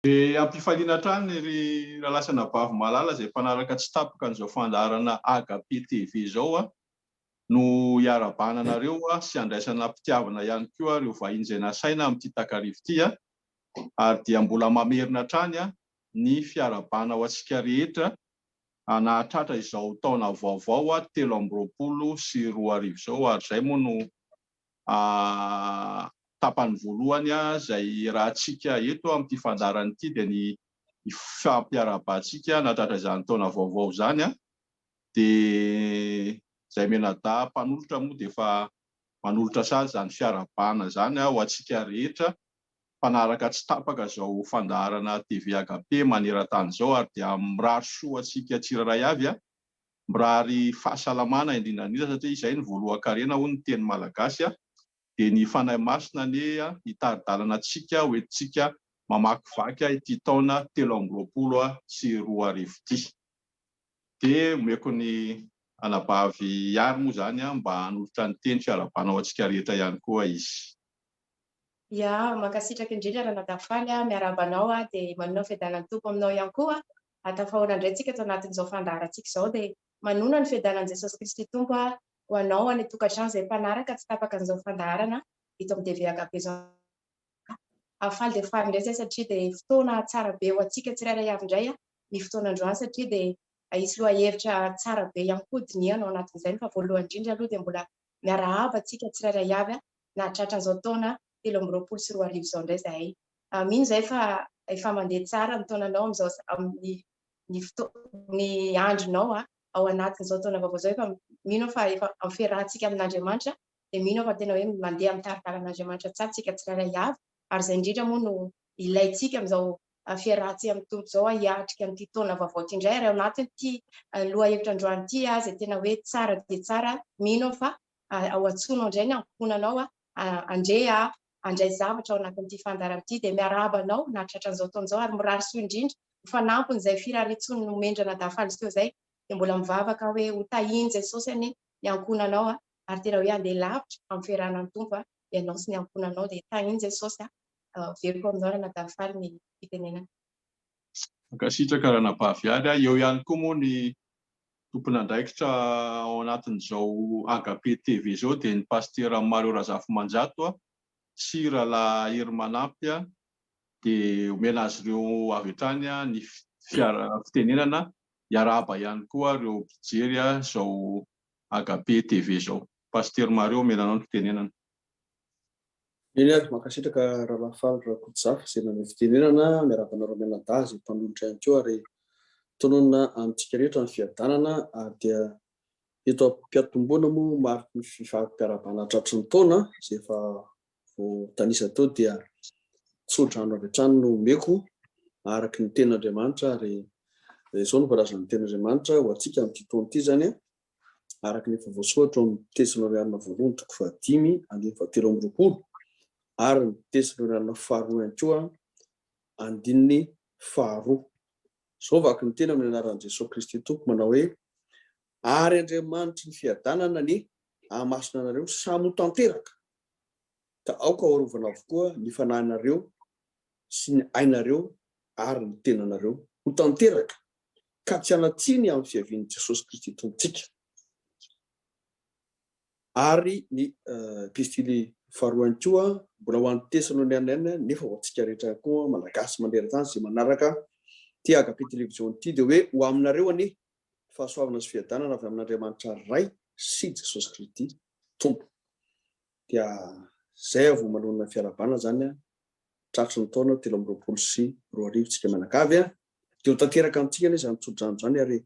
Ampifaliana trany ry rahalasana bavy malala izay mpanaraka tsy tapaka an'izao fandaharana Agape TV izao no hiara-bananareo sy andraisana mpitiavana ihany koa ireo vahiny izay nasaina amin'ity takarivo ity ary dia mbola mamerina trany ny fiarabana ho antsika rehetra nahatratra izao taona vaovao 2024 izao ary izay moa no tapany voalohany izay rahantsika eto amin'ity fandarana ity dia ny fampiarabantsika nahatratra izany taona vaovao izany dia izay menada mpanolotra moa dia efa manolotra sazy izany fiarabana izany ho antsika rehetra mpanaraka tsy tapaka izao fandaharana TV Agape maneran-tany izao ary dia mirary soa antsika tsirairay avy mirary fahasalamana indrindra indrindra satria izay ny voalohan-karena hoy ny teny malagasy dia ny fanahy masina anie hitari-dalana antsika hoentintsika mamakivaky ity taona 2024 ity dia omeko ny anabavy ihany moa izany mba hanolotra ny teny fiarabana ho antsika rehetra ihany koa izy. Ya, mankasitraka indrindra raha nadafaly miarabanao dia manona fiadanan'ny tompo aminao ihany koa atafahona indray tsika ato anatin'izao fandaharantsika izao dia manona ny fiadanan'i Jesosy Kristy tompo ho anao any tokantrano izay mpanaraka tsy tapaka an'izao fandaharana ito amin'ny TV Agape izao. Afaly dia faly indray satria dia fotoana tsara be ho antsika tsirairay avy indray ny fotoana androany satria dia isy loha-hevitra tsara be ihany koa dinihanao anatin'izay fa voalohany indrindra aloha dia mbola miarahaba antsika tsirairay avy nahatratra an'izao taona 2024 izao indray zahay. Mino izay fa efa mandeha tsara ny taonanao amin'izao ny andronao ao anatin'izao taona vaovao izao efa mino fa efa ampiarahantsika amin'Andriamanitra dia mino fa tena hoe mandeha amin'ny taritaran'Andriamanitra tsara tsika tsirairay avy ary izay indrindra moa no ilayntsika amin'izao fiarahantsika amin'ny tompo izao hiatrika amin'ity taona vaovao ity indray ary ao anatin'ity loha-hevitra androany ity izay tena hoe tsara dia tsara mino fa ao antsoinao indray ny ankohonanao andray zavatra ao anatin'ity fandaharana ity dia miarabanao nahatratra an'izao taona izao ary mirary soa indrindra mifanampy izay firaritsony nomendrana dafaly teo izay dia mbola mivavaka hoe ho tahiny Jesosy ny ankohonanao ary tena hoe andeha lavitra amin'ny fiarahanan'ny tompo ianao sy ny ankohonanao dia tahiny Jesosy veriko aminao raha nadafaly ny fitenenana. Mankasitraka raha nabavy ihany eo ihany koa moa ny tompon'andraikitra ao anatin'izao Agape TV izao dia ny pasteur Mario Razafimanjato sy rahalahy Hery Manampy dia omena azy ireo avy hatrany ny fitenenana hiarahaba ihany koa ireo mpijery izao Agape TV izao. Pasteur Mario omenanao ny fitenenana. Eny ary mankasitraka rahalahy Faly Rakotozafa izay nanao fitenenana miarabanao Romenada izay mpanolotra ihany koa ary tonona amintsika rehetra ny fiadanana ary dia eto am-piatomboana moa mariky ny fifampiarabana tratry ny taona izay efa vao tanisa teo dia tsodrano avy hatrany no omeko araky ny tenin'Andriamanitra ary izao no voalaza ny tenin'Andriamanitra ho antsika amin'ity taona ity izany araky ny efa voasoratra amin'ny Tesalonianina voalohany 5:7-20 ary ny Tesalonianina faharoa ihany koa 1:2. Izao vaky ny tena amin'ny anaran'i Jesosy Kristy tompo manao hoe ary Andriamanitra ny fiadanana ny hahamasina anareo samy ho tanteraka ka aoka harovana avokoa ny fanahinareo sy ny ainareo ary ny tenanareo ho tanteraka ka tsy hanatsiny amin'ny fiavian'i Jesosy Kristy tompontsika. Ary ny epistily faharoa ihany koa mbola ho an'ny Tesalonianina nefa ho antsika rehetra koa malagasy maneran-tany izay manaraka ty Agape televizion ity dia hoe ho aminareo any fahasoavana sy fiadanana avy amin'Andriamanitra ray sy Jesosy Kristy tompo. Dia izay avo manona fiarabana zany tratry ny taona 2024 tsika manakavy dia ho tanteraka amintsika anie izany tsodrano izany ary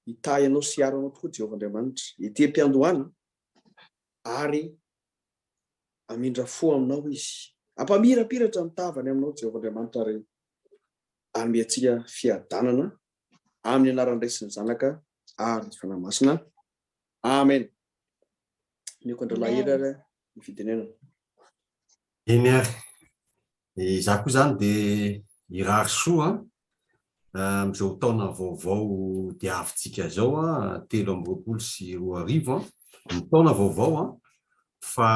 hitahy ianao sy hiaro anao tokoa Jehovah Andriamanitra hitem-piandohana ary amindra fo aminao izy ampamirapiratra mitavany aminao Jehovah Andriamanitra ary anome antsika fiadanana amin'ny anaran-draisiny zanaka ary ny fanahy masina. Amen. Miko andrelahy ary ny fitenenana. Eny ary izaho koa izany dia hirary soa amin'izao taona vaovao dia avintsika izao 2024 ny taona vaovao fa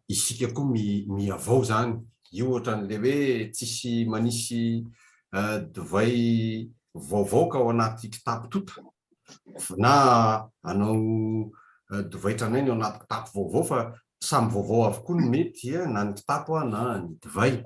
isika koa miavao zany io ohatran'le hoe tsisy manisy divay vaovaoka ao anaty kitapo tota na anao divaitra aneny ao anaty kitapo vaovao fa samy vaovao avokoa ny mety na ny kitapo na ny divay.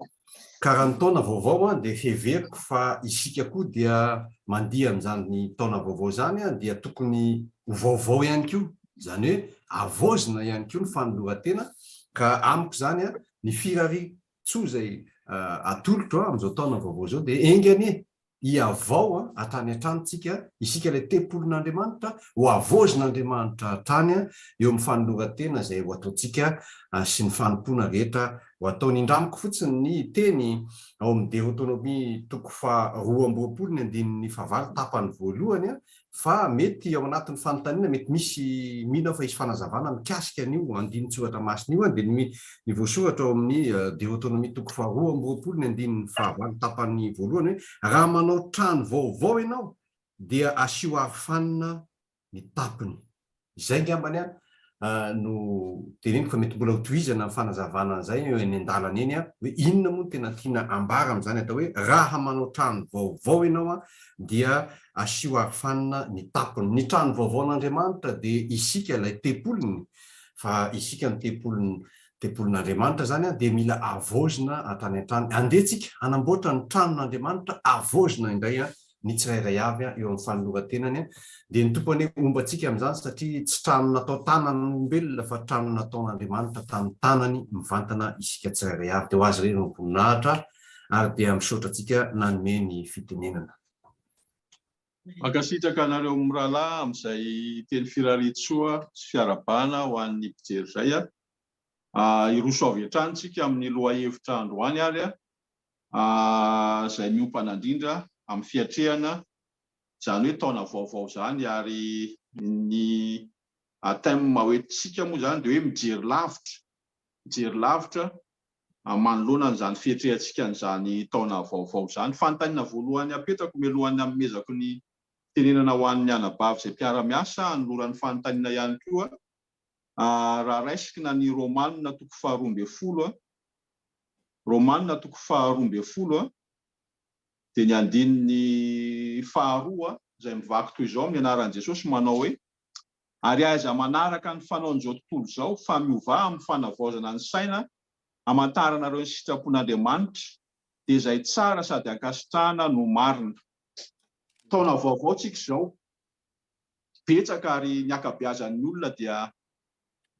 Ka raha ny taona vaovao dia heveriko fa isika koa dia mandiha amin'izany taona vaovao zany dia tokony vaovao ihany koa, zany hoe avozina ihany koa ny fanoloran-tena. Ka amiko zany ny firaritsoa izay atolotro amin'izao taona vaovao zao dia engany hiavao atany an-tranontsika isika ilay tempolon'Andriamanitra ho avozin'Andriamanitra hatrany eo amin'ny fanoloran-tena izay ho ataontsika sy ny fanompoana rehetra ho ataony. Indramiko fotsiny ny teny ao amin'ny Deutéronomie 4:2 tapany voalohany fa mety ao anatin'ny fanontaniana mety misy mino fa isy fanazavana mikasika an'io andin'ny soratra masina io dia ny voasoratra ao amin'ny Deutéronomie 4:2 tapany voalohany hoe raha manao trano vaovao ianao dia asio arofanina ny tapiny. Izay ngambany no teneniko fa mety mbola hotohizana ny fanazavana izay eny an-dalana eny hoe inona moa tena tiana ambara amin'izany atao hoe raha manao trano vaovao ianao dia asio arofanina ny tapiny. Ny trano vaovao an'Andriamanitra dia isika ilay tempolony, fa isika ny tempolon'Andriamanitra zany dia mila avozina hatrany an-trano. Andehantsika hanamboatra ny tranon'Andriamanitra avozina indray ny tsirairay avy eo amin'ny fanoloran-tenany dia ny tompony ombantsika amin'izany satria tsy trano natao tanan'olombelona fa trano nataon'Andriamanitra tamin'ny tanany mivantana isika tsirairay avy. Dia ho azy ireny voninahitra ary dia misaotra antsika nanome ny fitenenana. Mankasitraka anareo mirahalahy amin'izay teny firaritsoa sy fiarabana ho an'ny mpijery izay iroso avy hatrany tsika amin'ny lohahevitra androany ary izay miompana indrindra amin'ny fiatrehana izany hoe taona vaovao zany ary ny thème hoentintsika moa zany dia hoe mijery lavitra manoloana an'izany fiatrehantsika n'izany taona vaovao zany. Fanontaniana voalohany apetako mialohan'ny amezako ny tenenana ho an'ny anabavy izay mpiara-miasa hanoloran'ny fanontaniana ihany koa raha raisikina ny Romanina 12 Romanina 12 dia ny andininy faharoa izay mivaky toy izao amin'ny anaran'i Jesosy manao hoe ary aiza manaraka ny fanaon'izao tontolo izao fa miova amin'ny fanavaozana ny saina hamantaranareo ny sitrapon'Andriamanitra dia izay tsara sady ankasitrahana no marina. Taona vaovao tsika izao betsaka ary ny ankabeazan'ny olona dia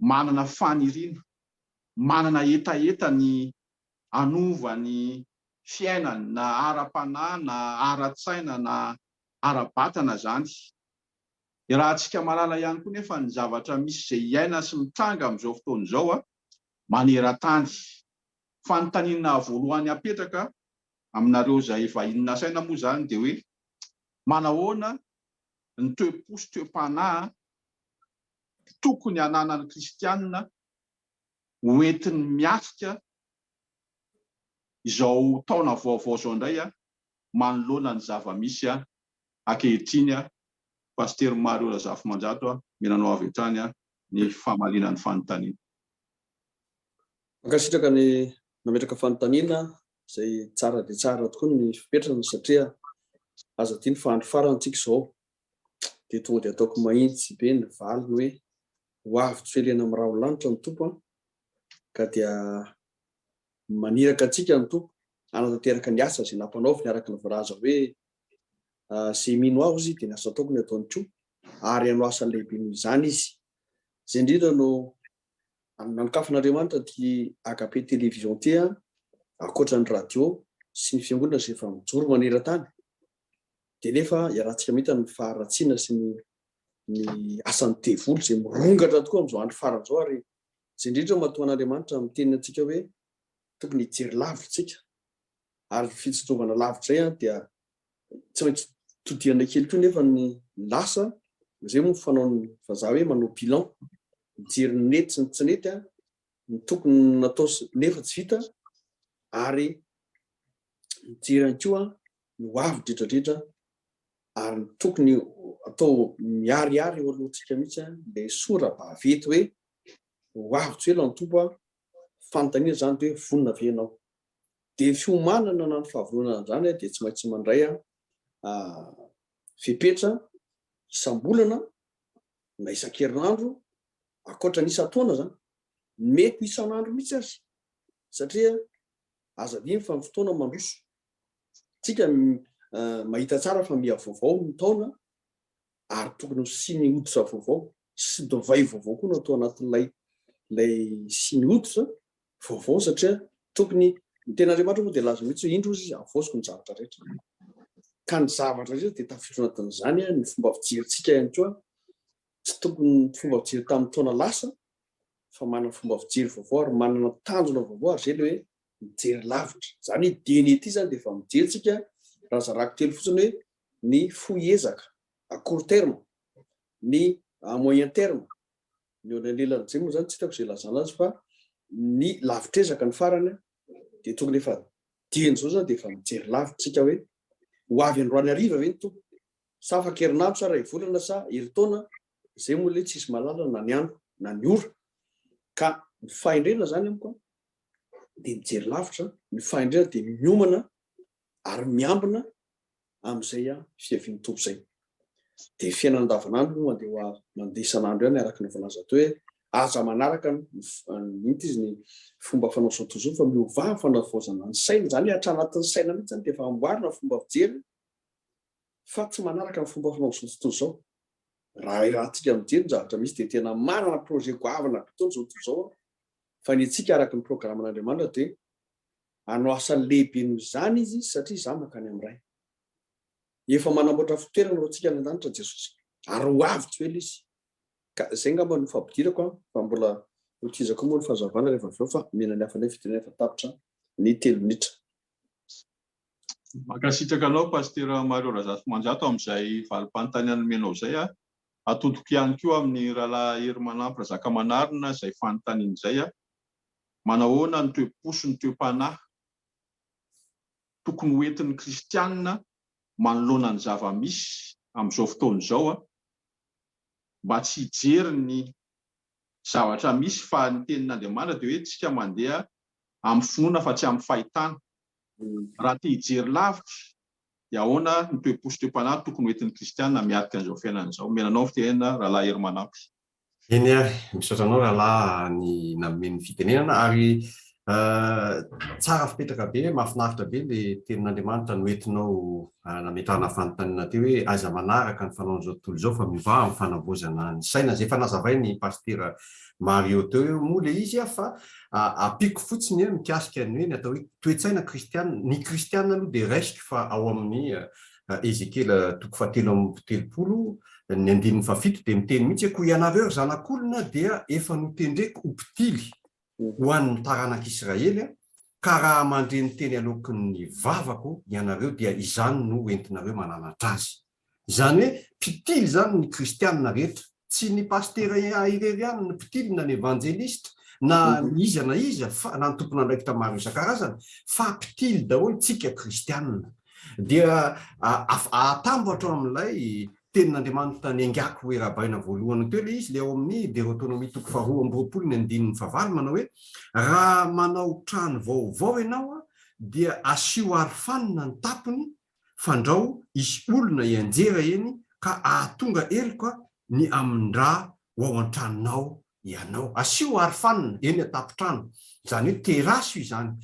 manana faniriana, manana etaeta ny anova ny fiainany na ara-panahy na ara-tsaina na ara-batana zany. Raha antsika malala ihany koa nefa ny zavatra misy izay iaina sy mitranga amin'izao fotoana izao maneran-tany. Fanontaniana voalohany apetraka aminareo izay vahinona saina moa zany dia hoe manahoana ny toe-posy toe-panahy tokony hananan'ny kristianina hoentiny miatrika izao taona vaovao izao indray manoloana ny zava-misy ankehitriny. Paster Mario Razafimanjato menanao avy hatrany ny famaliana ny fanontaniana. Mankasitraka ny nametraka fanontaniana izay tsara dia tsara tokoa ny fipetrana satria aza tia ny fahandrofarantsika izao dia tonga dia ataoko mahitsy be ny valiny hoe ho avy tsy felena amin'ny raha lanitra ny tompo ka dia maniraka antsika ny tompo hanatanteraka ny asa izay nampanaovy niaraka ny voalaza hoe izay mino aho izy dia ny asa ataoko ny ataony koa ary hanao asa lehibe noho izany izy. Izay indrindra no nankafan'Andriamanitra ty AKP télévision ty ankoatra ny radio sy ny fiangonana izay efa mijoro maneran-tany dia nefa iarahantsika mihita ny faharatsiana sy ny asan'ny devolo izay mirongatra tokoa amin'izao andro farany izao ary izay indrindra mahatonga an'Andriamanitra mitenina antsika hoe tokony hijery lavitritsika ary fitsitsovana lavitra izay dia tsy maintsy todiana kely koa nefa ny lasa izay moa fanaony vazaha hoe manao bilan mijery ny nety sy ny tsy nety ny tokony natao nefa tsy vita ary mijery ihany koa ny ho avy dridrandrindra ary ny tokony atao miariary eo alohantsika mihitsy ilay sora-bavety hoe ho avy tsy ela ny tompo fanontaniana zany hoe vonona ve ianao. dia fiomanana na ny fahavonana zany dia tsy maintsy mandray fipetra isam-bolana na isan-kerinandro akoatra ny isa-taona zany mety isan'andro mihitsy azy satria aza dimy fa ny fotoana mandroso tsika mahita tsara fa miavaovao ny taona ary tokony sy ny hoditra vaovao sy dovay vaovao koa no atao anatin'lay sy ny hoditra vaovao satria tokony ny ten'Andriamanitra moa dia laza mihitsy indro izy avosiko ny zavatra rehetra ka ny zavatra rehetra dia tafiditra anatin'izany ny fomba fijeritsika ihany koa tsy tokony fomba fijery tamin'ny taona lasa fa manana fomba fijery vaovao ary manana tanjona vaovao ary zay le hoe mijery lavitra zany deny ety zany dia efa mijeritsika raha zarako telo fotsiny hoe ny foiezaka à court terme ny à moyen terme ny eo anelelany zay moa zany tsy hitako zay lazana azy fa ny lavitrezaka ny farany dia tokony efa dieny zao zany dia efa mijery lavitsika hoe ho avy androany ariva ve ny tompo sa afa-kerinandro sa ray volana sa herintaona zay moa le tsisy malala na ny andro na ny ora ka ny fahendrena zany amiko dia mijery lavitra ny fahendrena dia miomana ary miambina amin'izay fiavian'ny tompo zay dia fiainana andavanandro mandeha isan'andro ihany araka ny voalaza teo hoe aza manaraka mity izy ny fomba fanao sotozo fa miovah fanavaozana ny saina zany hatra anatin'ny saina mihitsy zany dia efa amboarina fomba fijery fa tsy manaraka ny fomba fanao sotozo zao raha tsika mijery ny zavatra misy dia tena manana projet goavana bitony zao to zao fa ny tsika araka ny programan'Andriamanitra dia hanao asa lehibe noho izany izy satria za makany amin'ray efa manamboatra fitoerana ro tsika ny an-danitra Jesosy ary ho avy tsy ela izy ka zay ngamba no fampidirako fa mbola hotizako moa ny fahazavana rehefa avy eo fa mena ny hafa ilay fitenena efa tapitra ny 3 minitra. Makasitraka anao Pasteur Mario Razafy-Manjato amin'izay valim-panontany anomenao zay atodiko ihany koa amin'ny rahalahy hery manampy Razaka Manarina izay fanontaniana izay manahoana ny toe-poso ny toe-panahy tokony hoentin'ny kristianina manoloana ny zava-misy amin'izao fotoana izao mba tsy hijery ny zavatra misy fa ny tenin'Andriamanitra dia hoe tsika mandeha amin'ny finoana fa tsy amin'ny fahitana raha tia hijery lavitra dia ahoana ny toe-poso toe-panahy tokony hoentin'ny kristianina miaraka an'izao fiainana izao. Menanao fitenena rahalahy hery manampy. Eny ary misaotra anao rahalahy ny nameny fitenenana ary tsara fipetraka be mahafinaritra be le tenin'Andriamanitra noentinao nametrahana fanontaniana teo hoe aiza manaraka ny fanaon'izao tontolo izao fa mivaha amin'ny fanavozana ny saina zay efa nazavay ny Pasteur Mario teo moa le izy fa apiko fotsiny mikasika ny hoe ny atao hoe toe-tsaina kristianina ny kristianina aloha dia raisiko fa ao amin'ny Ezekiel 3:7 ny 7 dia miteny mihitsy ko ianareo zanak'olona dia efa notendreko ho mpitily ho an'ny taranak'Israely ka raha mandre ny teny alokin'ny vavako ianareo dia izany no entinareo mananatra azy. Izany hoe mpitily zany ny kristianina rehetra tsy ny paster irery ihany ny mpitily na ny evanjelista na iza na iza na ny tompon'andraikitra maro isan-karazany fa mpitily daholo tsika kristianina dia atambotra amin'ilay tenin'Andriamanitra ny angako hoe rahabaina voalohany teo le izy le ao amin'ny Deutéronomie 2:9 manao hoe raha manao trano vaovao ianao dia asio arofanina ny tapony fandrao isy olona ianjera eny ka ahatonga eloko ny amindra ho ao an-tranonao ianao asio arofanina eny atapo-trano izany hoe terasy izany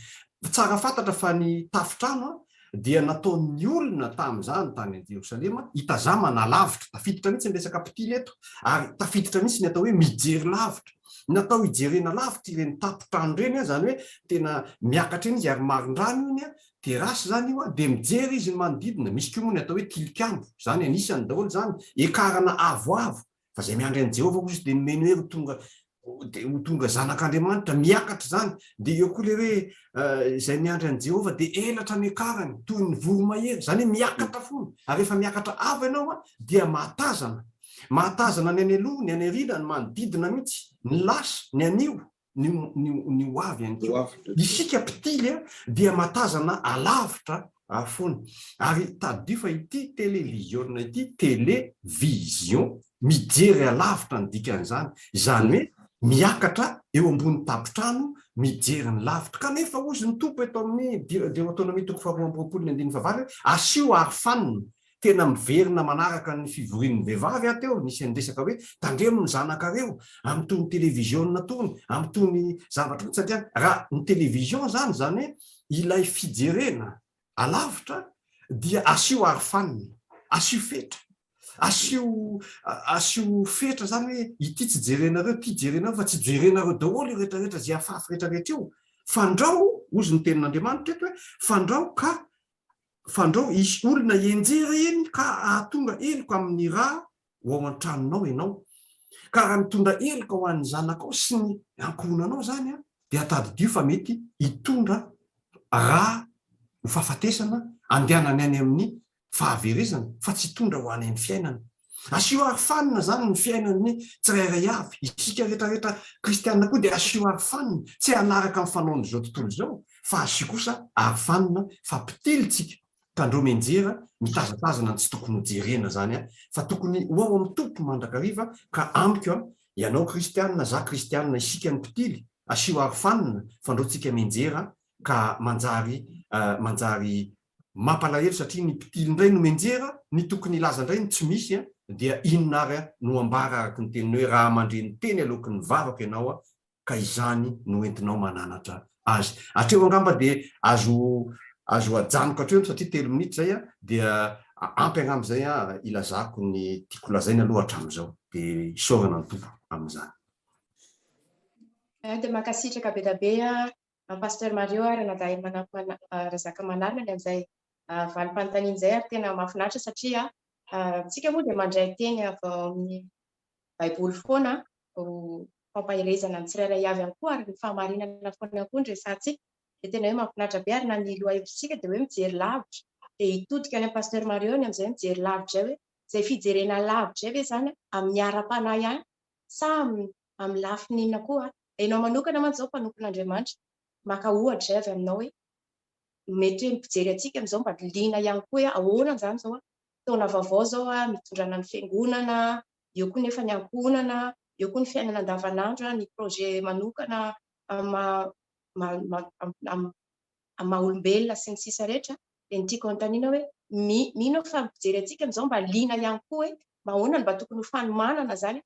tsara fantatra fa ny tafotrano dia nataon'ny olona tamin'izany tany Jerosalema hitazamana lavitra tafiditra mihitsy ny resaka mpitily eto ary tafiditra mihitsy ny atao hoe mijery lavitra natao hijerena lavitra ireny tapo-trano ireny zany hoe tena miakatra eny izy ary marindrano iny terasy zany io dia mijery izy manodidina misy koa moa ny atao hoe tilikambo zany anisany daholo zany ekarana avoavo fa zay miandry an'i Jehovah izy dia nomeny hoe ho tonga zanak'Andriamanitra miakatra zany dia eo koa le hoe izay miandry an'i Jehovah dia elatra ny ekarany toy ny voromahery zany hoe miakatra fony ary rehefa miakatra avo ianao dia mahatazana ny any aloha ny any aoriana ny manodidina mihitsy ny lasa ny anio ny ho avy ihany koa isika mpitily dia mahatazana alavitra fony ary tadio fa ity télévision ity télévision mijery alavitra ny dikan'izany izany hoe miakatra eo ambony tapotrano mijery ny lavitra kanefa ozy ny tompo eto amin'ny Deutéronomie toko faharoa amby roapolo ny andiny favary asio arofanina tena miverina manaraka ny fivorian'ny vehivavy ateo nisy andresaka hoe tandremo ny zanakareo amin'ny tony televisiona tony amin'ny tony zavatra satria raha ny television zany hoe ilay fijerena alavitra dia asio arofanina asio fetra asio fetra zany hoe ity tsy jerenareo ty jerenareo fa tsy jerenareo daholo io rehetrarehetra zay afafy rehetrarehetra io fandrao ozy ny tenin'Andriamanitra teto hoe fandrao isy olona enjery eny ka ahatonga eloka amin'ny raha ho ao an-tranonao ianao ka raha mitondra eloka ho an'ny zanakao sy ny ankohonanao zany dia atadidio fa mety hitondra raha ho fahafatesana andehanany any amin'ny fahaverezana fa tsy hitondra ho any amin'ny fiainana asio arofanina zany ny fiainany tsirairay avy isika rehetrarehetra kristianina koa dia asio arofanina tsy hanaraka amin'ny fanaony zao tontolo zao fa asio kosa arofanina fa pitilitsika tandreo menjera mitazatazana tsy tokony hojerena zany fa tokony ho ao amin'ny tompo mandrakariva ka amiko ianao kristianina za kristianina isika ny pitily asio arofanina fandroantsika menjera ka manjary mampalahelo satria ny pitily indray no menjera ny tokony ilaza indray ny tsy misy dia inona ary no ambara araky ny teniny hoe raha mandreny teny aloky ny vavaka ianao ka izany no entinao mananatra azy atreo angamba dia azo ajanoka atreo satria 3 minitra zay dia ampy agnamby zay ilazako ny tiako lazaina aloha hatramin'izao dia isaorana ny tompo amin'izany. Dia mankasitraka be da be Pasteur Mario ary nadahy razaka manarina ny amin'izay valim-panontaniana izay ary tena mahafinaritra satria tsika moa dia mandray teny avy amin'ny baiboly foana fampahirezana ny tsirairay avy ihany koa ary ny fahamarinana foana koa ny resantsika dia tena hoe mahafinaritra be ary na ny loha hevitsika dia hoe mijery lavitra dia hitodika any amin'ny Pasteur Mario ny amin'izay mijery lavitra hoe izay fijerena lavitra ve zany amin'ny ara-panahy ihany sa amin'ny lafiny inona koa ianao manokana mantsy zao mpanompon'Andriamanitra maka ohatra avy aminao hoe mety hoe mijery atsika amin'izao mba liana ihany koa ahoana zany zao taona vaovao zao mitondrana ny fiangonana eo koa nefa ny ankohonana eo koa ny fiainana andavanandro ny projet manokana maha-olombelona sy ny sisa rehetra dia ny tiako anontaniana hoe mino fa mijery atsika amin'izao mba liana ihany koa hoe mba ahoana no mba tokony ho fanomanana zany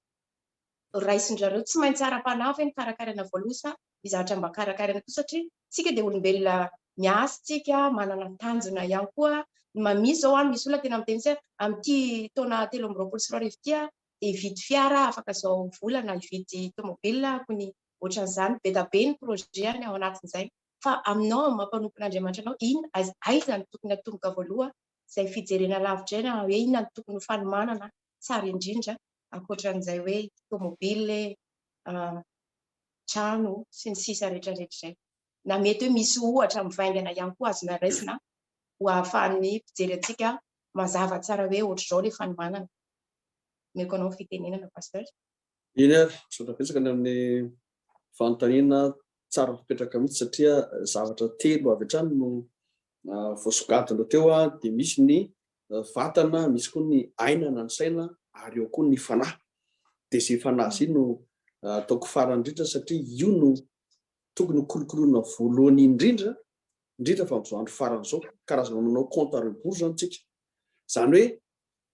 raisin-drareo tsy maintsy ara-panavy ny karakarana voalosa mizatra mba karakarana koa satria tsika dia olombelona miasa tsika manana tanjona ihany koa mamisy zao misy olona tena miteny hoe amin'ity taona 2024 ity dia hividy fiara afaka zao volana hividy tomobila kony ohatran'izany be da be ny projet any ao anatin'izay fa aminao mampanompon'Andriamanitra anao aiza ny tokony atomboka voaloha izay fijerena lavitra eny hoe inona ny tokony ho fanomanana tsara indrindra ankoatran'izay hoe tomobile trano sy ny sisa rehetrarehetra izay na mety hoe misy ohatra mivaingana ihany koa azona raisina ho ahafahan'ny mpijery atsika mazava tsara hoe ohatr'izao ilay fanomanana meko anao fitenenana Pasteur. Iny ary misaotra ny amin'ny fanontaniana tsara fipetraka mihitsy satria zavatra telo avy hatrany no voasogatana teo dia misy ny vatana misy koa ny ainana ny saina ary eo koa ny fanahy dia izay fanahy izay no ataoko farany indrindra satria io no tokony kolokoloina voalohany indrindra fa amin'izao andro farany izao karazana manao compte à rebours zany tsika zany hoe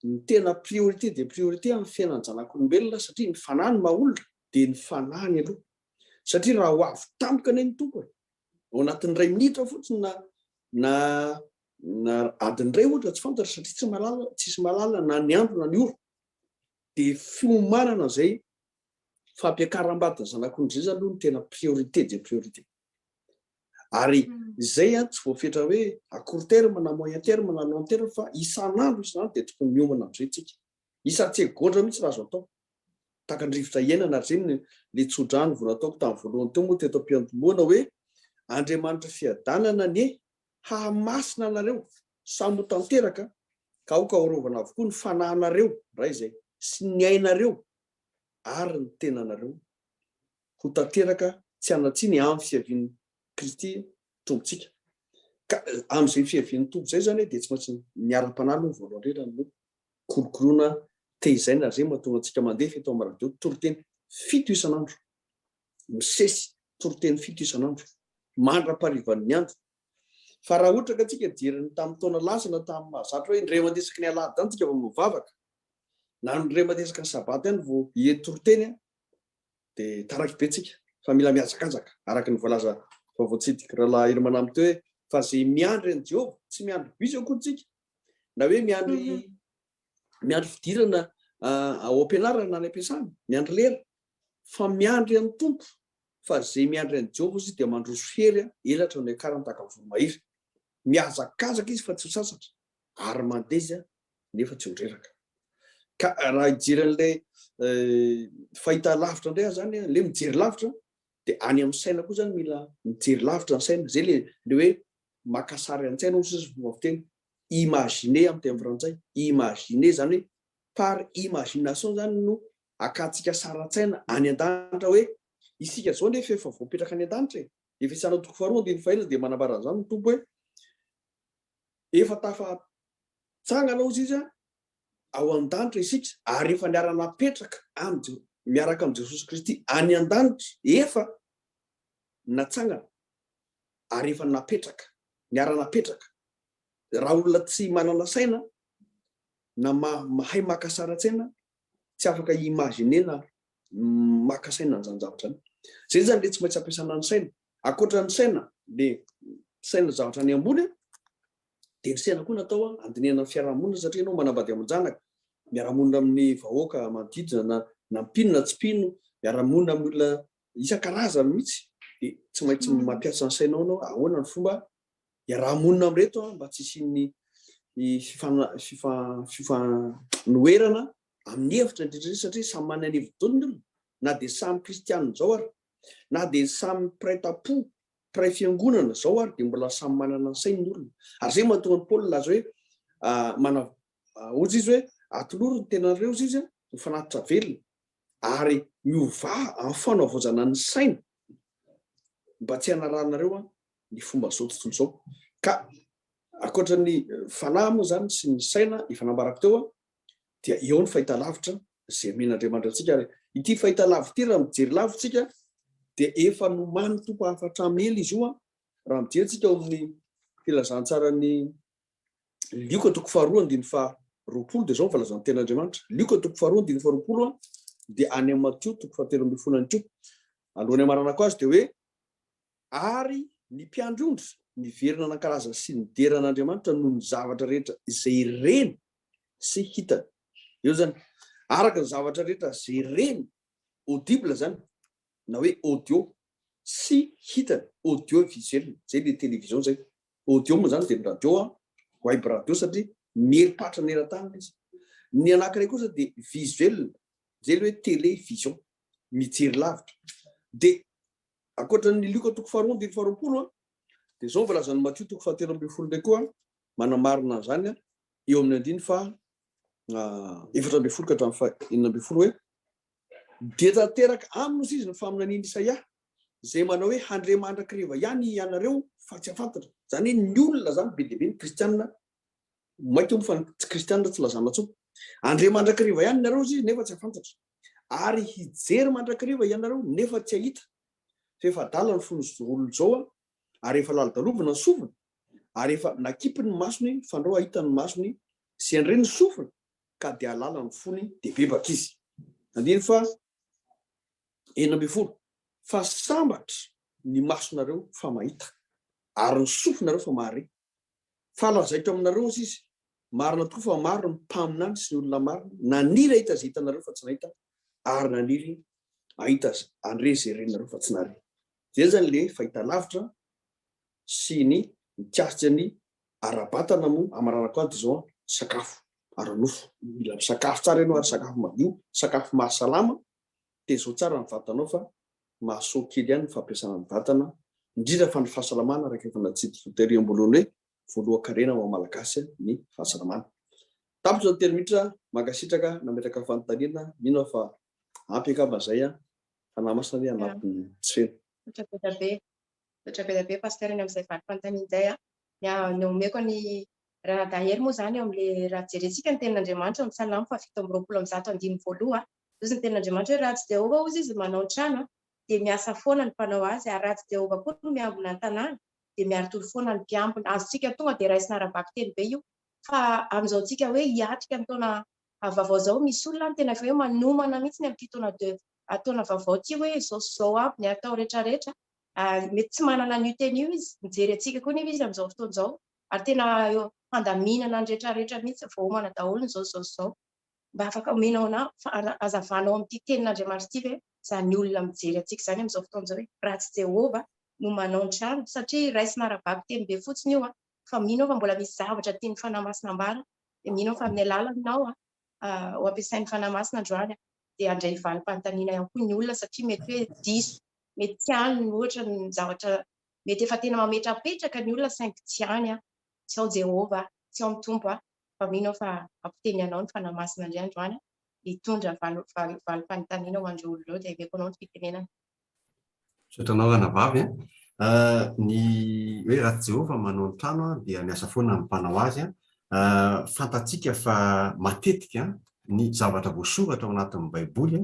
ny tena priorité dia priorité amin'ny fiainan'ny zanak'olombelona satria ny fanahy ny maha-olona dia ny fanahy ny aloha satria raha ho avy tampoka ane ny tompo ao anatin'ny 2 minitra fotsiny na adiny ray ohatra tsy fantatra satria tsisy malala na ny andro na ny ora dia fiomanana izay fampiakaram-bady zanak'olona zany aloha ny tena priorité dia priorité ary izay tsy voafetra hoe à court terme na moyen terme na long terme fa isan'andro dia tokony miomana amin'izay tsika isa-tseka gondra mihitsy raha azo atao takandrivotra iainana ary zay le tsodrano vao nataoko tamin'ny voalohany teo moa teto am-piantomboana hoe Andriamanitra fiadanana ny hahamasina anareo samy ho tanteraka ka ho kahorovana avokoa ny fanahinareo raha izay sy ny ainareo ary ny tenanareo ho tanteraka tsy anatsiny amin'ny fiavian'ny Kristy tompontsika ka amin'izay fiavian'ny tompo izay zany dia tsy maintsy miara-panahy no voalohany indrindra no kolokoloina tehizaina ary zay mahatonga antsika mandeha eto amin'ny radio toriteny 7 isan'andro misesy toroteny fito isanandro mandra-parivan'ny andro fa raha ohatra ka tsika jeriny tamin'ny taona lasana tamin'ny mahazatra hoe indray mandesaky ny alady any tsika mivavaka na indray mandesaka ny sabaty any vo iety toroteny dia taraky be tsika fa mila miazakazaka araka ny voalaza vavoatsitika rahalahy Hermanamy teo hoe fa zay miandry any Jehovah tsy miandry biso akory tsika na hoe miandry fidirana ao am-pianarana na any am-piasana miandry lera fa miandry any tompo fa zay miandry any Jehovah izy dia mandroso hery elatra ny akarany tahaka ny voromahery miazakazaka izy fa tsy ho sasatra ary mandezy nefa tsy ho dreraka ka raha ijery an'ilay fahita lavitra indray zany le mijery lavitra dia any amin'ny saina koa zany mila mijery lavitra ny saina zay le hoe makasary an-tsaina ozy fiteny imaginer amin'ny teny frantsay imaginer zany hoe par imagination zany no akatsika saran-tsaina any an-danitra hoe isika zao nefa efa voapetraka any an-danitra efa isana toko faharoa andiny fahaenina dia manambara zany ny tompo hoe efa tafatsangana ozy izy ao an-danitra isika ary efa niara-napetraka miaraka amin'ny Jesosy Kristy any an-danitra efa natsangana ary efa napetraka niara-napetraka raha olona tsy manana saina na mahay makasara-tsaina tsy afaka imaginer na makasaina ny zavatra any zay zany le tsy maintsy ampiasana ny saina akoatra ny saina le saina zavatra ny ambony dia ny saina koa natao andinihana ny fiarahamonina satria ianao manambady aman-janaka miara-monina amin'ny vahoaka manodidina na mpino na tsy mpino miara-monina amin'ny olona isan-karazany mihitsy dia tsy maintsy mampiasa ny sainao anao ahoana ny fomba iaraha-monina amin'reto mba tsy isian'ny fifanoherana amin'ny hevitra indrindra satria samy manana ny hevi-doniny olona na dia samy kristianina zao ary na dia samy mpiray-tam-po mpiray fiangonana zao ary dia mbola samy manana ny sainy olona ary zay mahatonga ny Paoly laza hoe ozy izy hoe atoloro ny tenanareo izy izy mifanatitra velona ary miova amin'ny fanaovozana ny saina mba tsy hanaranareo ny fomba zao tontolo zao ka akoatra ny fanahy moa zany sy ny saina ifanambarako teo dia eo ny fahita lavitra zay men'Andriamanitra antsika ary ity fahita lavitra ity raha mijery lavitsika dia efa nomany tompo afatra mely izy io raha mijery tsika ao amin'ny filazantsara ny Lioka toko faharoa andiny faharoapolo dia zao mifalazan'ny ten'Andriamanitra Lioka toko faharoa andiny faharoapolo dia any amin'ny Matio toko fahatelo ambin'ny folo an'itio alohan'ny amaranako azy dia hoe ary ny mpiandry ondry niverina nankalaza sy ny deran'Andriamanitra noho ny zavatra rehetra izay reny sy hitany eo zany araka ny zavatra rehetra zay reny audible zany na hoe audio sy hitany audio visuel zay le télévision zay audio moa zany dia ny radio web radio satria mierim-patra neran-tany izy ny anankiray kosa dia visuel zay le hoe télévision mijery lavitra dia akoatra ny Lioka toko faharoa andiny faharoapolo dia zao voalazan'ny Matio toko fahatelo ambin'ny folo ndray koa manamarina zany eo amin'ny andiny efatra ambin'ny folo ka hatramin'ny fahaenina ambin'ny folo hoe dia tanteraka aminy izy ny faminaniana Isaia zay manao hoe handre mandrakiriva ihany ianareo fa tsy afantatra zany hoe ny olona zany be dia be ny kristianina maika moa fa tsy kristianina tsy lazana tsoko handre mandrakiriva ihany ianareo izy nefa tsy afantatra ary hijery mandrakiriva ianareo nefa tsy ahita fa efa adala ny fony olona zao ary efa lalidalovina ny sofina ary efa nakipy ny masony fandrao ahita ny masony sy andre ny sofina ka dia alala ny fony dia bebaka izy andiny fa enina ambin'ny folo fa sambatra ny masonareo fa mahita ary ny sofinareo fa mahare fa lazaiko aminareo izy marina tokoa fa maro ny mpaminany sy ny olona marina naniry ahita zay hitanareo fa tsy nahita ary naniry ahita andre zay renareo fa tsy nahare zay zany le fahita lavitra sy ny mikasika ny ara-batana moa amaranako azy zao sakafo ara-nofo mila misakafo tsara ianao ary sakafo madio sakafo mahasalama dia zao tsara ny vatanao fa mahasoa kely ihany ny fampiasana ny vatana indrindra fa ny fahasalamana raika efa natsidika tery amboloany hoe voalohan-karena ho malagasy ny fahasalamana tapitra ny terimitra mankasitraka nametraka fanontaniana mino fa ampy akambazay fanamasina ny anatin'ny tsy feno be pasteur eny amin'izay valim-panontanian'izay ny omeko ny raha dahery moa zany amin'le raha jerentsika ny tenin'Andriamanitra amin'ny Salamo 7:20 io ny tenin'Andriamanitra hoe raha tsy Jehova ozy izy manao trano dia miasa foana ny mpanao azy ary ratsy Jehova koa no miambina ny tanàna dia miaritory foana ny mpiambina. Azontsika tonga dia raisina ara-bako teny be io fa amin'izao tsika hoe hiatrika ny taona vaovao zao misy olona ny tena hoe manomana mihitsy ny amin'ity taona vaovao ity hoe zao aby ny atao rehetrarehetra. Mety tsy manana an'io teny io izy mijery antsika koa nefa izy amin'izao fotoana izao ary tena fandaminana ny rehetrarehetra mihitsy voaomana daholo zao mba afaka omenao azavanao amin'ity tenin'Andriamanitra ity hoe zany olona mijery antsika zany amin'izao fotoana izao hoe ratsy Jehova no manao ny trano satria raisina ara-bako teny be fotsiny io fa mino fa mbola misy zavatra tiany fanahy-masina ambara dia mino fa amin'ny alalanao ho ampiasain'ny fanahy masina androany dia andray valim-panontaniana ihany koa ny olona satria mety hoe diso mety tiany ohatra ny zavatra mety efa tena mametrapetraka ny olona saingy tiany tsy ao Jehova tsy ao mitombo fa mino fa ampiteny anao ny fanahy masina indray androany hitondra valim-panontaniana ho andreo olona dia meko anao ny fitenenana. Sotranao anavavy ny hoe ratsy Jehova manao ny trano dia miasa foana ny mpanao azy fantatsika fa matetika ny zavatra voasoratra ao anatin'ny Baiboly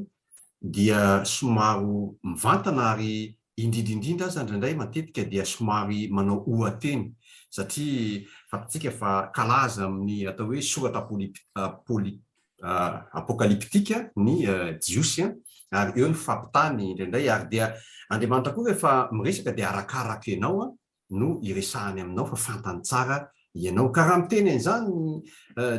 dia somaro mivantana ary indrindrindrindra aza indraindray matetika dia somary manao ohateny satria fantatsika fa kalaza amin'ny atao hoe soratra apokaliptika ny jiosy ary eo ny fampitany indraindray ary dia Andriamanitra koa rehefa miresaka dia arakaraka ianao no iresahany aminao fa fantany tsara ianao ka raha miteny an'izany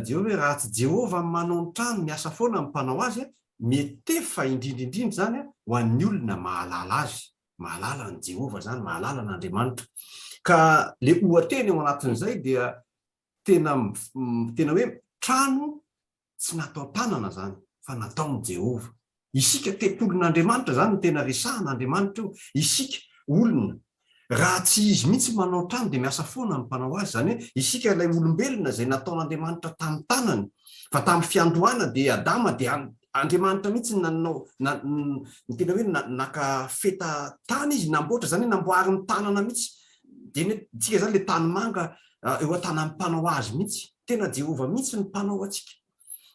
Jehova hoe raha tsy Jehova manao ny trano miasa foana mpanao azy mietefa indrindrindrindra zany ho an'ny olona mahalala azy mahalala ny Jehova zany mahalala n'Andriamanitra ka le ohateny ao anatin'izay dia tena hoe trano tsy natao tanana zany fa nataon'ny Jehova. Isika tempolon'Andriamanitra zany no tena resahan'Andriamanitra io. Isika olona raha tsy izy mihitsy manao trano dia miasa foana ny mpanao azy zany hoe isika ilay olombelona izay nataon'Andriamanitra tamin'ny tanany fa tamin'ny fiandohana dia Adama dia Andriamanitra mihitsy tena hoe naka feta tany izy namboatra zany hoe namboary ny tanana mihitsy dia tsika zany le tany manga eo an-tanan'ny mpanao azy mihitsy tena Jehova mihitsy ny mpanao atsika.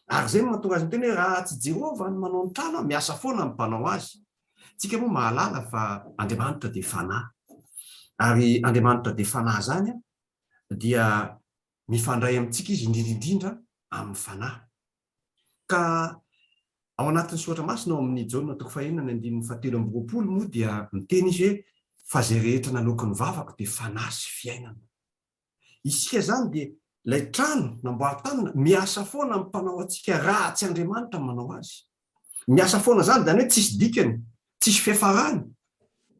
Ary zay mahatonga azy miteny hoe raha tsy Jehova ny manao ny trano miasa foana ny mpanao azy. Tsika moa mahalala fa Andriamanitra dia fanahy ary Andriamanitra dia fanahy zany dia mifandray amintsika izy indrindrindrindra amin'ny fanahy. Ka ao anatin'ny soratra masina ao amin'ny Jaona 4:7 moa dia miteny izy hoe fa zay rehetra naloky ny vavako dia fanahy sy fiainana. Isika zany dia ilay trano namboary tanana miasa foana amin'ny mpanao antsika raha tsy Andriamanitra manao azy. Miasa foana zany zany hoe tsisy dikany, tsisy fiafarany,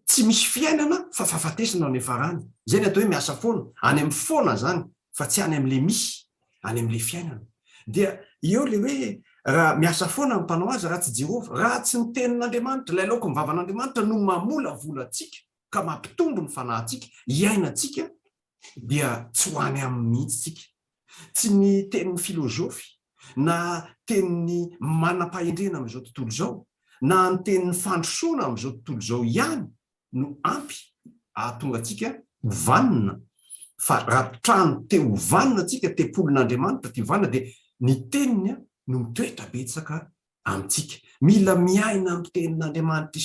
tsy misy fiainana fa fahafatesana ny efarany. Zay ny atao hoe miasa foana any amin'ny foana zany fa tsy any amin'le misy, any amin'le fiainana. Dia eo le hoe raha miasa foana ny mpanao azy raha tsy Jehova, raha tsy ny tenin'Andriamanitra, ilay laoko ny vavan'Andriamanitra no mamola volantsika ka mampitombo ny fanahintsika, iainantsika dia tsy ho any amin'ny mihitsy tsika. Tsy ny tenin'ny filozofy na tenin'ny manam-pahendrena amin'izao tontolo izao na ny tenin'ny fandrosoana amin'izao tontolo izao ihany no ampy ahatonga antsika hovanina fa raha trano te hovanina antsika tempolon'Andriamanitra te hovanina dia ny teniny no mitoetra betsaka amintsika. Mila miaina amin'ny tenin'Andriamanitra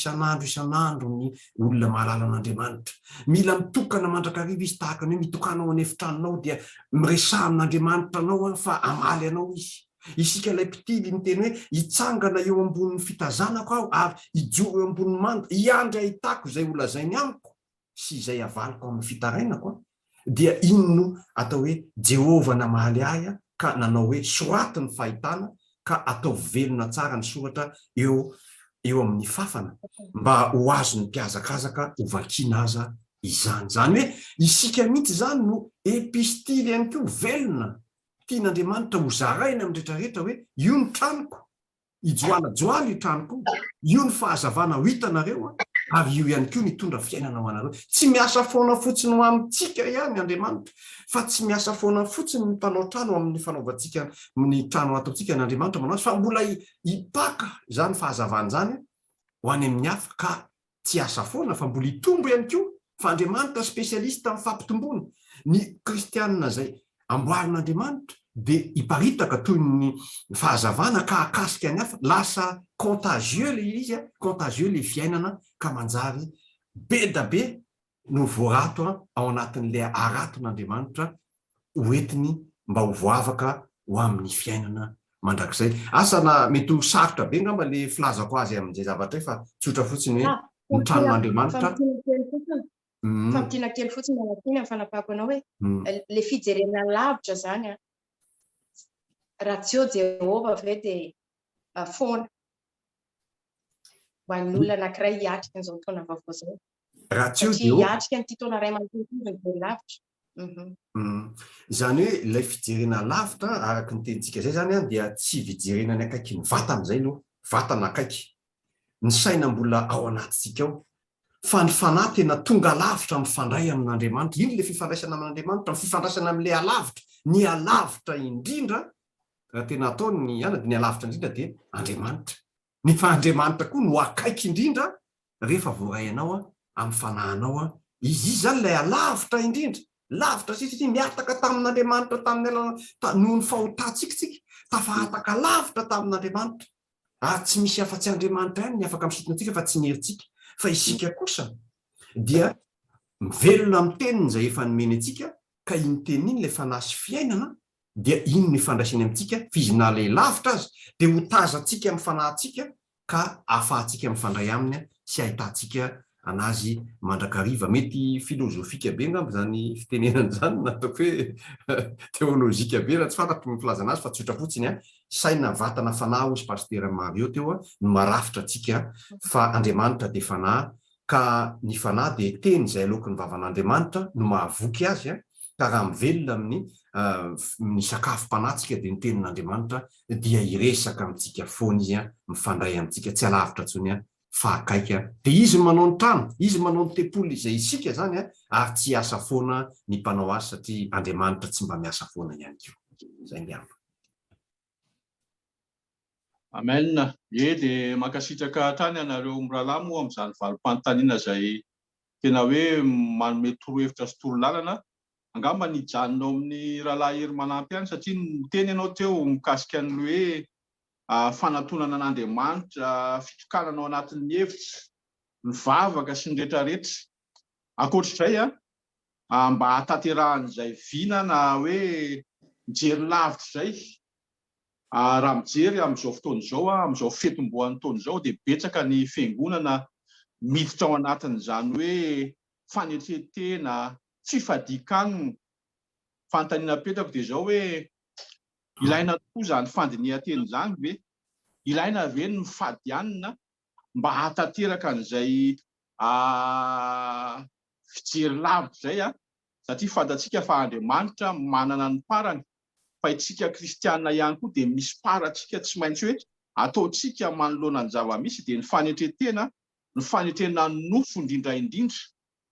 isan'andro ny olona mahalala an'Andriamanitra. Mila mitokana mandrakariva izy tahaka ny hoe mitokanao any efitranonao dia miresaha amin'Andriamanitra anao fa amaly anao izy. Isika ilay mpitily miteny hoe hitsangana eo ambonin'ny fitazanako aho ary hijoro eo ambonin'ny manda hiandry ahitako izay holazainy amiko sy izay avaliko amin'ny fitarainako dia ino atao hoe Jehova namaly ahy ka nanao hoe soraty ny fahitana ka atao velona tsara ny soratra eo amin'ny fafana mba ho azo ny mpiazakazaka ho vakiana aza izany. Zany hoe isika mihitsy zany no epistily ihany koa velona tian'Andriamanitra ho zaraina amin'ny rehetrarehetra hoe io ny tranoko, ijoalajoala io tranoko, io ny fahazavana ho hitanareo ary io ihany koa mitondra fiainana ho anareo. Tsy miasa foana fotsiny ho amintsika ihany Andriamanitra fa tsy miasa foana fotsiny ny mpanao trano amin'ny fanaovantsika ny trano ataontsika n'Andriamanitra manao azy fa mbola hipaka zany fahazavana zany ho any amin'ny hafa ka tsy asa foana fa mbola hitombo ihany koa fa Andriamanitra spesialista amin'ny fampitomboana. Ny kristianina zay amboarin'Andriamanitra dia hiparitaka toy ny fahazavana ka akasika ny hafa lasa contagieux le izy contagieux le fiainana ka manjary be da be no voarato ao anatin'ilay araton'Andriamanitra hoentiny mba ho voavaka ho amin'ny fiainana mandrakizay. Asana mety ho sarotra be ngamba le filazako azy amin'izay zavatra fa tsotra fotsiny hoe ny tranon'Andriamanitra. Fampitina kely fotsiny manakiny amin'ny fanapahako anao hoe le fijerena lavitra zany raha tsy eo Jehova ve dia foana ho an'ny olona anankiray hiatrika an'izao taona vaovao zao. Raha tsy eo Satria hiatrika ny taona iray manontolo ny lavitra. Izany hoe ilay fijerena lavitra araka ny tenintsika zay zany dia tsy fijerena ny akaiky ny vata amin'izay aloha vatana akaiky ny saina mbola ao anatintsika ao fa ny fanahy tena tonga lavitra mifandray amin'Andriamanitra. Ino le fifandraisana amin'Andriamanitra? Fifandraisana amin'ilay alavitra, ny alavitra indrindra raha tena atao ny anady ny alavitra indrindra dia Andriamanitra. Ny Andriamanitra koa no akaiky indrindra rehefa voaray anao amin'ny fanahinao izy zany ilay alavitra indrindra. Lavitra sisy miataka tamin'Andriamanitra tamin'ny noho ny fahotantsika tafahataka lavitra tamin'Andriamanitra ary tsy misy afa-tsy Andriamanitra ihany ny afaka misintona antsika fa tsy ny herintsika fa isika kosa dia mivelona amin'ny teniny izay efa nomeny antsika ka iny teny iny ilay fanahy sy fiainana dia iny ny fandraisany amintsika fizina ilay lavitra azy dia ho tazantsika amin'ny fanahintsika ka ahafahantsika mifandray aminy sy ahitantsika anazy mandrakariva. Mety filozofika be ngamba zany fitenenana zany na ataoko hoe teolojika be raha tsy fantatro ny filazana azy fa tsotra fotsiny saina vatana fanahy hozy pastera Mario teo no marafitra antsika fa Andriamanitra dia fanahy ka ny fanahy dia teny izay alokon'ny vavan'Andriamanitra no mahavoky azy ka raha mivelona amin'ny sakafom-panahintsika dia ny tenin'Andriamanitra dia hiresaka amintsika foana izy mifandray amintsika tsy alavitra intsony fa akaika. Dia izy manao ny trano, izy manao ny tempolo izay isika zany ary tsy asa foana ny mpanao azy satria Andriamanitra tsy mba miasa foana ihany koa. Zay ngiamba. Amen. Dia mankasitraka hatrany ianareo mirahalahy moa amin'izany valim-panontaniana izay tena hoe manome torohevitra sy torolalana. Angamba nijanonao amin'ny rahalahy hery manampy ihany satria niteny ianao teo mikasika ny hoe fanantonana an'Andriamanitra, fitokanana ao anatin'ny hevitra, ny vavaka sy ny rehetrarehetra. Ankoatr'izay mba hahatanterahan'izay vina na hoe mijery lavitra izay. Raha mijery amin'izao fotoana izao, amin'izao fetim-boan'ny taona izao dia betsaka ny fiangonana miditra ao anatin'izany hoe fanetretena, fifadikanina. Fanontaniana petrako dia izao hoe ilaina tokoa izany fandinihan-teny izany ve? Ilaina ve ny mifadianina mba hahatanteraka an'izay fijery lavitra izay satria fantatsika fa Andriamanitra manana ny parany fa itsika kristianina ihany koa dia misy parantsika tsy maintsy hoe ataontsika manoloana ny zava-misy dia ny fanetretena nofo indrindra indrindra.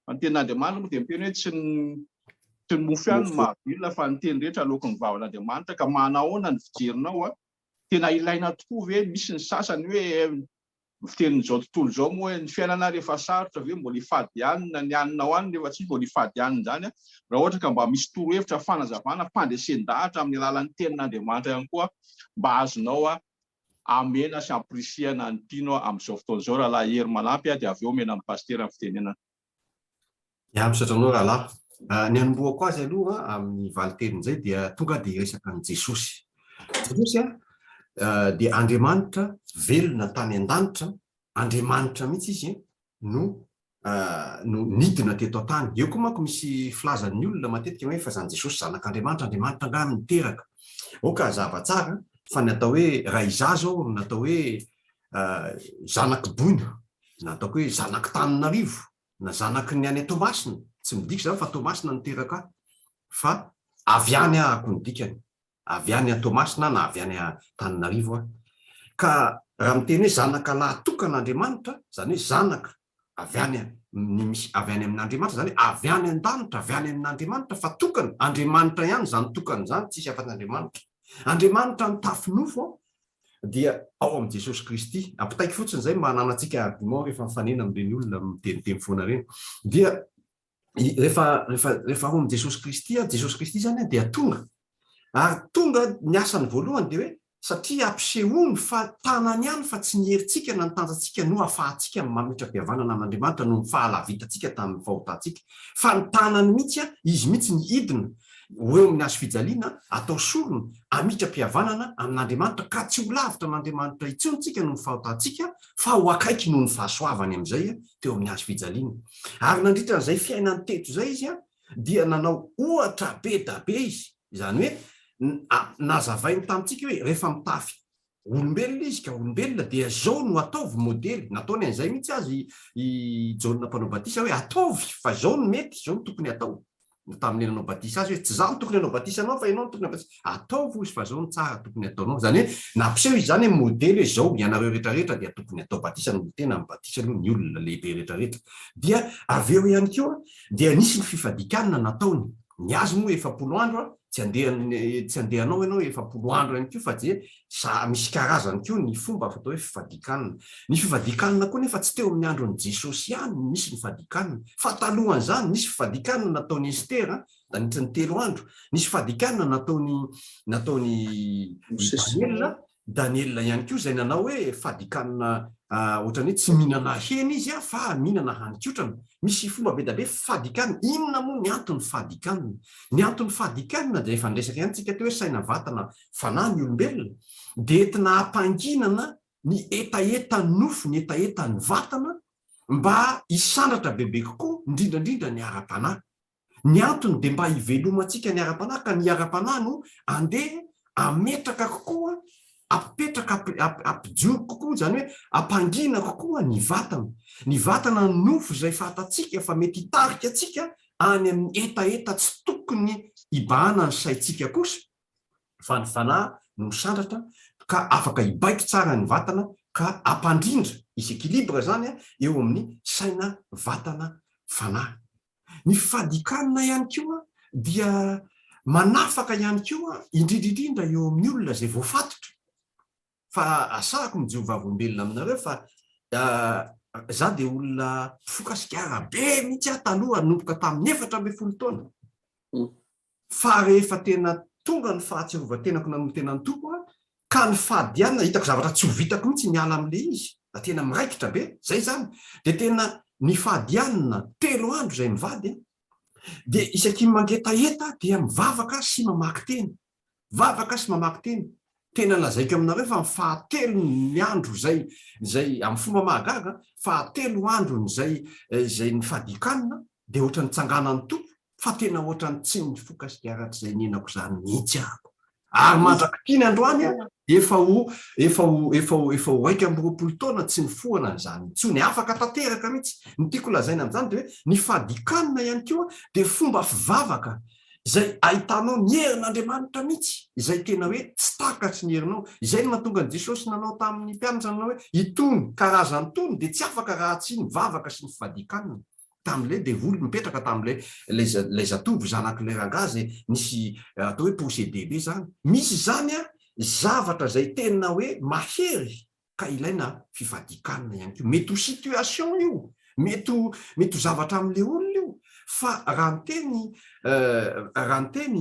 Fa ny tenin'Andriamanitra moa dia miteny hoe tsy ny mofo ihany no mahavilona fa ny teny rehetra alokon'ny vavan'Andriamanitra ka manahoana ny fijerinao tena ilaina tokoa ve? Misy ny sasany hoe mitenin'izao tontolo izao moa hoe ny fiainana rehefa sarotra ve mbola hifadianina ny aninao any nefa tsy mbola hifadianina izany raha ohatra ka mba misy torohevitra fanazavana fandresen-dahatra amin'ny alalan'ny tenin'Andriamanitra ihany koa mba azonao amena sy ampirisiana ny tiano amin'izao fotoana izao rahalahy hery manampy dia avy eo mena amin'ny pastera ny fitenenana. Misatranao rahalahy. Ny anomboako azy aloha amin'ny valitenin'izay dia tonga dia hiresaka ny Jesosy. Jesosy dia Andriamanitra velona tany an-danitra, Andriamanitra mihitsy izy no nidina teto an-tany. Eo koa manko misy filazan'ny olona matetika hoe fa zany Jesosy zanak'Andriamanitra, Andriamanitra angano miteraka. Oka zava-tsara fa ny atao hoe raha izaho zao natao hoe zanaky Boina, na atao hoe zanaky Tananarivo, na zanaky ny any Tomasina, tsy midika zany fa Tomasina niteraka fa avy any ahako ny dikany, avy any a Tomasina na avy any a Tananarivo ka raha miteny hoe zanaka lahy tokan'Andriamanitra, zany hoe zanaka avy any amin'Andriamanitra, zany avy any an-danitra, avy any amin'Andriamanitra fa tokana Andriamanitra ihany zany tokana zany, tsisy afa-n'Andriamanitra. Andriamanitra ny tafinofo dia ao amin'i Jesosy Kristy. Ampitaiky fotsiny izay mananantsika argument rehefa mifanena amin'ireny olona miteniteny foana ireny. Dia rehefa ao amin'i Jesosy Kristy, Jesosy Kristy zany dia tonga ary tonga ny asany voalohany dia hoe satria ampisehoany fa tanany ihany fa tsy ny herintsika na ny tanjantsika no ahafahantsika mametra-pihavanana amin'Andriamanitra no fahalavitantsika tamin'ny fahotantsika fa ny tanany mihitsy izy mihitsy ny idina eo amin'ny azo fijaliana atao sorony amitra-pihavanana amin'Andriamanitra ka tsy ho lavitra n'Andriamanitra itsontsika no ny fahotantsika fa ho akaiky noho ny fahasoavany amin'izay teo amin'ny azo fijaliana ary nandritra n'izay fiainany teto zay izy dia nanao ohatra be da be izy izany hoe nazavainy tamintsika hoe rehefa mitafy olombelona izy ka olombelona dia zao no ataovy modely nataony an'izay mihitsy azy i Jaona mpanao batisa hoe ataovy fa zao no mety zao no tokony atao tamin'ny nanao batisa azy hoe tsy zao no tokony hanao batisa anao fa ianao no tokony batisa ataovy izy fa zao no tsara tokony ataonao zany hoe nampiseho izy zany hoe modely hoe zao ianareo rehetrarehetra dia tokony atao batisa no tena batisa aloha ny olona lehibe rehetrarehetra dia avy eo ihany koa dia nisy ny fifadikanana nataony ny azy moa 7 andro tsy andehanao ianao 7 andro ihany koa fa dia misy karazany koa ny fomba fatao hoe fifadikanana ny fifadikanana koa nefa tsy teo amin'ny andron'ny Jesosy ihany misy ny fadikanana fa talohan'izany nisy fifadikanana nataony Estera da nitry ny 3 andro nisy fifadikanana nataony Daniela ihany koa zay nanao hoe fadikanana ohatrany hoe tsy mihinana hena izy fa mihinana hanin-kotrana misy fomba be da be fadikanana inona moa ny antony fadikanana ny antony fadikanana dia efa nresaka ihany tsika teo hoe saina vatana fanahy ny olombelona dia entina hampanginana ny etaeta nofo ny etaeta ny vatana mba hisandratra bebe kokoa indrindrandrindra ny ara-panahy ny antony dia mba hivelomantsika ny ara-panahy ka ny ara-panahy no andeha ametraka kokoa apetraka ampijoro kokoa zany hoe ampangina kokoa ny vatana ny nofo zay fatatsika fa mety hitarika atsika any amin'ny etaeta tsy tokony hibahana ny saitsika kosa fa ny fanahy no misandratra ka afaka hibaiko tsara ny vatana ka ampandrindra isy ekilibra zany eo amin'ny saina vatana fanahy ny fadikanina ihany koa dia manafaka ihany koa indrindraindrindra eo amin'ny olona zay voafatotra fa asahako mijovavolombelona aminareo fa za dia olona fokasikara be mihitsy taloha nomboka tamin'ny 4 taona fa rehefa tena tonga ny fahatsiarovatenako namono tena ny tompo ka ny fadianina hitako zavatra tsy ho vitako mihitsy miala amin'le izy da tena miraikitra be zay zany dia tena ny fadianina 3 andro zay mivady dia isaky mangetaeta dia mivavaka sy mamaky teny tena lazaiko aminareo fa fahatelo ny andro zay amin'ny fomba mahagaga fahatelo andro zay ny fadikanina dia ohatra ny tsanganany tompo fa tena ohatra ny tsy ny fokasikaratr'izay nenako zany mihitsy ahako ary mandrakitiny androany efa ho 20 taona tsy ny foana n'izany tsy ny afaka tanteraka mihitsy ny tiako lazaina amin'izany dia hoe ny fadikanina ihany koa dia fomba fivavaka zay ahitanao ny herin'Andriamanitra mihitsy izay tena hoe tsy takatry ny herinao izay no mahatonga ny Jesosy nanao tamin'ny mpianatra nanao hoe itony karazany tony dia tsy afaka raha tsy mivavaka sy ny fifadikanana tamin'le devoly mipetraka tamin'lay zatovo zanak'ilay rangazy nisy atao hoe posede zany misy zany zavatra zay tena hoe mahery ka ilaina fifadikanana ihany koa mety ho situation io mety ho zavatra amin'le olona io fa raha ny teny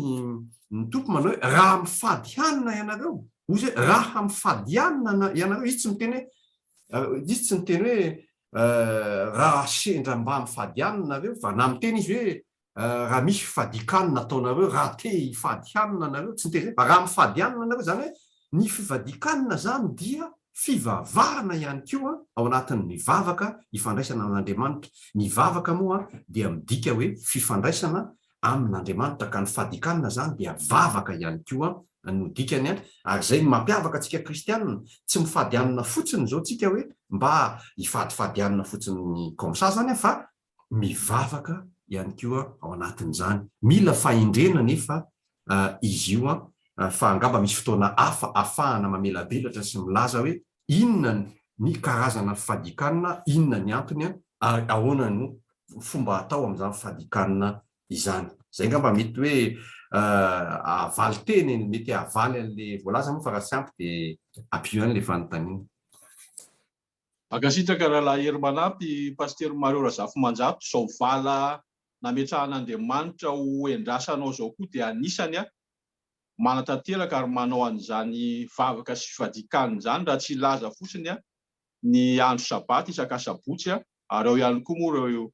ny tompo manao hoe raha mifady hanina ianareo ozy hoe raha mifady hanina ianareo izy tsy miteny hoe raha sendra mba mifady hanina nareo fa na miteny izy hoe raha misy fifadikanina ataonareo raha te hifady hanina nareo tsy miteny fa raha mifady hanina nareo zany hoe ny fifadikanina zany dia fivavahana ihany koa ao anatin'ny mivavaka ifandraisana amin'Andriamanitra mivavaka moa dia midika hoe fifandraisana amin'Andriamanitra ka ny fadikanina zany dia vavaka ihany koa no dikany ary zay mampiavaka atsika kristianina tsy mifady hanina fotsiny zao tsika hoe mba hifadifady hanina fotsiny komsa zany fa mivavaka ihany koa ao anatin'izany mila fahendrena nefa izy io fa angamba misy fotoana hafa ahafahana mamelabelatra sy milaza hoe inona ny karazana fifadikanina inona ny antony ary ahoana no fomba atao amin'izany fifadikanina izany zay ngamba mety hoe avaly teny mety avaly an'le voalaza moa fa raha tsy ampy dia ampio an'le fanontaniana akasitraka rahalahy hery manampy paster Mario Razafimanjato zao vala nametrahan'Andriamanitra ho endrasanao zao koa dia anisany manatanteraka ary manao an'izany vavaka sy fifadikany zany raha tsy laza fotsiny ny andro sabaty isaka sabotsy ary ao ihany koa moa ireo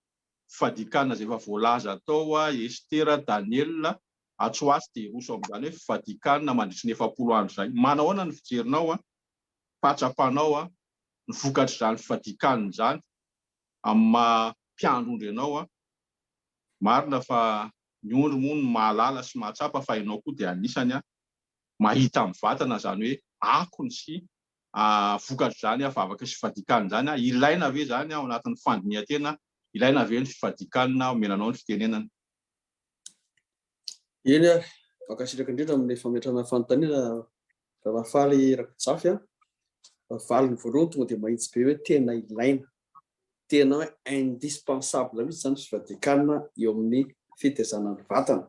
fifadikana izay efa voalaza tao Estera, Daniel, Atsoasy dia roso amin'izany hoe fifadikana mandritry ny 70 andro zay. Manao ahoana ny fijerinao patsapanao ny vokatry zany fifadikaniny zany amin'ny mampiandro ianao marina fa ny ondro moa ny mahalala sy mahatsapa fa ianao koa dia anisany mahita amin'ny vatana zany hoe akony sy vokatry zany vavaka sy fifadikany zany ilaina ve zany ao anatin'ny fandinihan-tena, ilaina ve ny fifadikanina menanao ny fitenenana. Eny ary vakasitraka indrindra amin'ny fametrana fanontaniana rahafaly Rakijafy valy ny voalohany tonga dia mahitsy be hoe tena ilaina, tena hoe indispensable mihitsy zany fifadikanina eo amin'ny fitaizana ny vatana.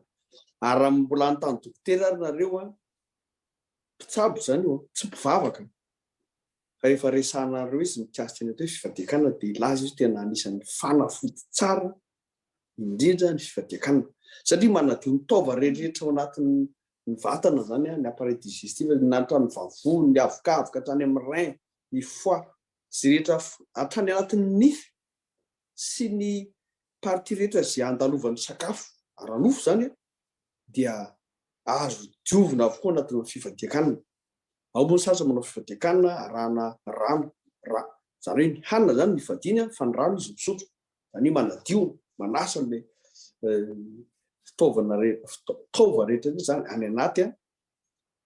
Ary raha mbola anontany dokotera ary nareo mpitsabo zany io tsy mpivavaka rehefa resanareo izy mikasika ny hoe fifadikanina dia ilaza izy tena anisan'ny fanafody tsara indrindra ny fifadikanina satria manadio ny taova rehetrarehetra ao anatin'ny vatana zany ny appareil digestif nahatra ny vavony, ny avokavoka hatrany amin'ny rein, ny foie sy rehetra hatrany anatin'ny nify sy ny partie rehetra izay andalovan'ny sakafo ara-nofo zany dia azo diovina avokoa anatin'ny fifadikanina. Ao moa sasa manao fifadikanina arahana rano zany hoe ny hanina zany mifadiny fa ny rano izy misotro zany manadio manasa le fitaova rehetra zany any anaty